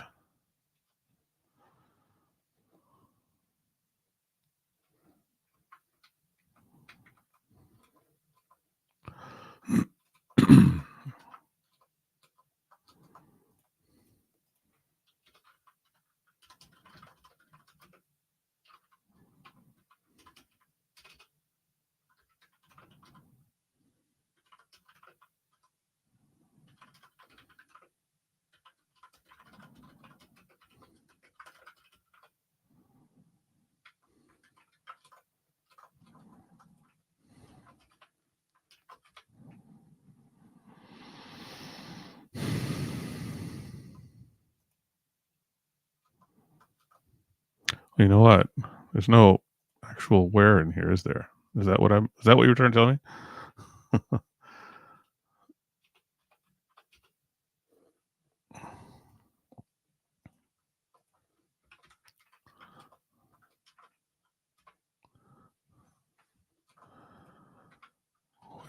You know what? There's no actual where in here, is there? Is that what you were trying to tell me?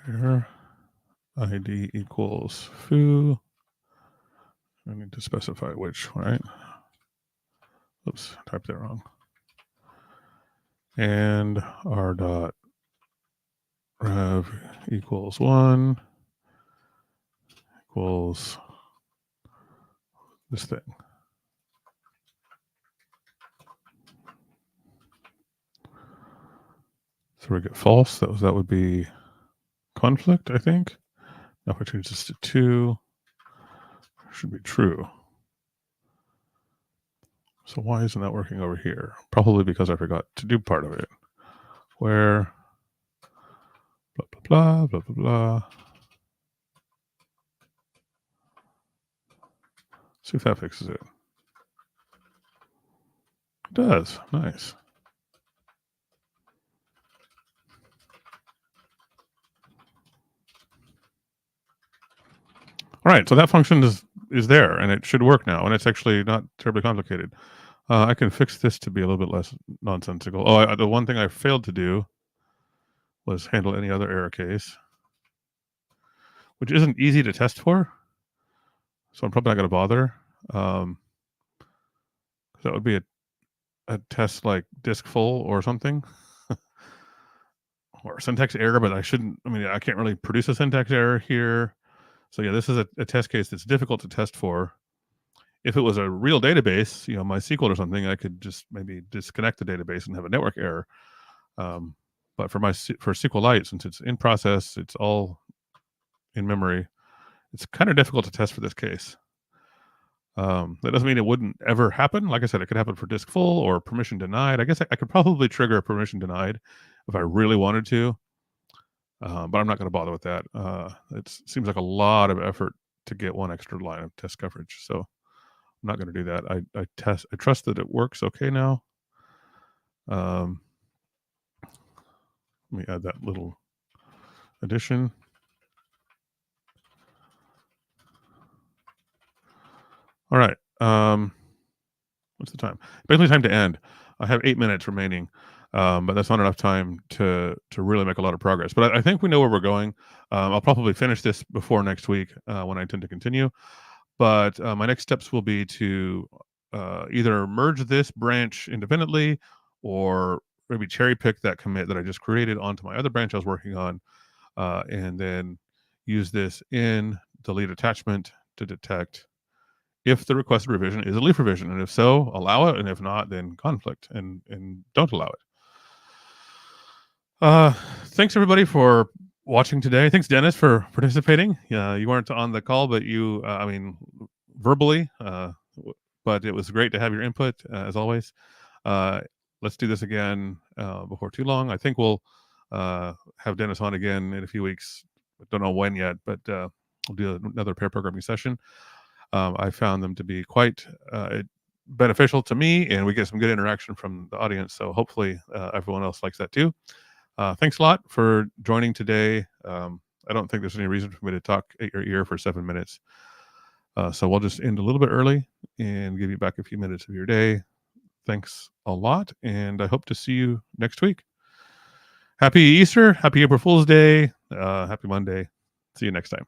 Where ID equals foo. I need to specify which, right? Oops, typed that wrong. And r dot rev equals 1 equals this thing. So we get false. That would be conflict, I think. Now if I change this to 2, it should be true. So why isn't that working over here? Probably because I forgot to do part of it. Where blah, blah, blah, blah, blah, blah. See if that fixes it. It does. Nice. All right, so that function is there, and it should work now, and it's actually not terribly complicated. I can fix this to be a little bit less nonsensical. Oh, the one thing I failed to do was handle any other error case, which isn't easy to test for, so I'm probably not going to bother. That would be a test like disk full or something, or syntax error, but I can't really produce a syntax error here. So yeah, this is a test case that's difficult to test for. If it was a real database, MySQL or something, I could just maybe disconnect the database and have a network error. But for SQLite, since it's in process, it's all in memory, it's kind of difficult to test for this case. That doesn't mean it wouldn't ever happen. Like I said, it could happen for disk full or permission denied. I guess I could probably trigger a permission denied if I really wanted to, but I'm not going to bother with that. It seems like a lot of effort to get one extra line of test coverage, so I'm not going to do that. I trust that it works okay now. Let me add that little addition. All right. What's the time? Basically, time to end. I have 8 minutes remaining, but that's not enough time to really make a lot of progress. But I think we know where we're going. I'll probably finish this before next week when I intend to continue. But my next steps will be to either merge this branch independently or maybe cherry pick that commit that I just created onto my other branch I was working on, and then use this in delete attachment to detect if the requested revision is a leaf revision, and if so, allow it, and if not, then conflict and don't allow it. Thanks everybody for watching today. Thanks Dennis for participating. You weren't on the call, but you, verbally, but it was great to have your input as always. Let's do this again before too long. I think we'll have Dennis on again in a few weeks. I don't know when yet, but we'll do another pair programming session. I found them to be quite beneficial to me, and we get some good interaction from the audience. So hopefully everyone else likes that too. Thanks a lot for joining today. I don't think there's any reason for me to talk at your ear for 7 minutes. So we'll just end a little bit early and give you back a few minutes of your day. Thanks a lot, and I hope to see you next week. Happy Easter, happy April Fool's Day, happy Monday. See you next time.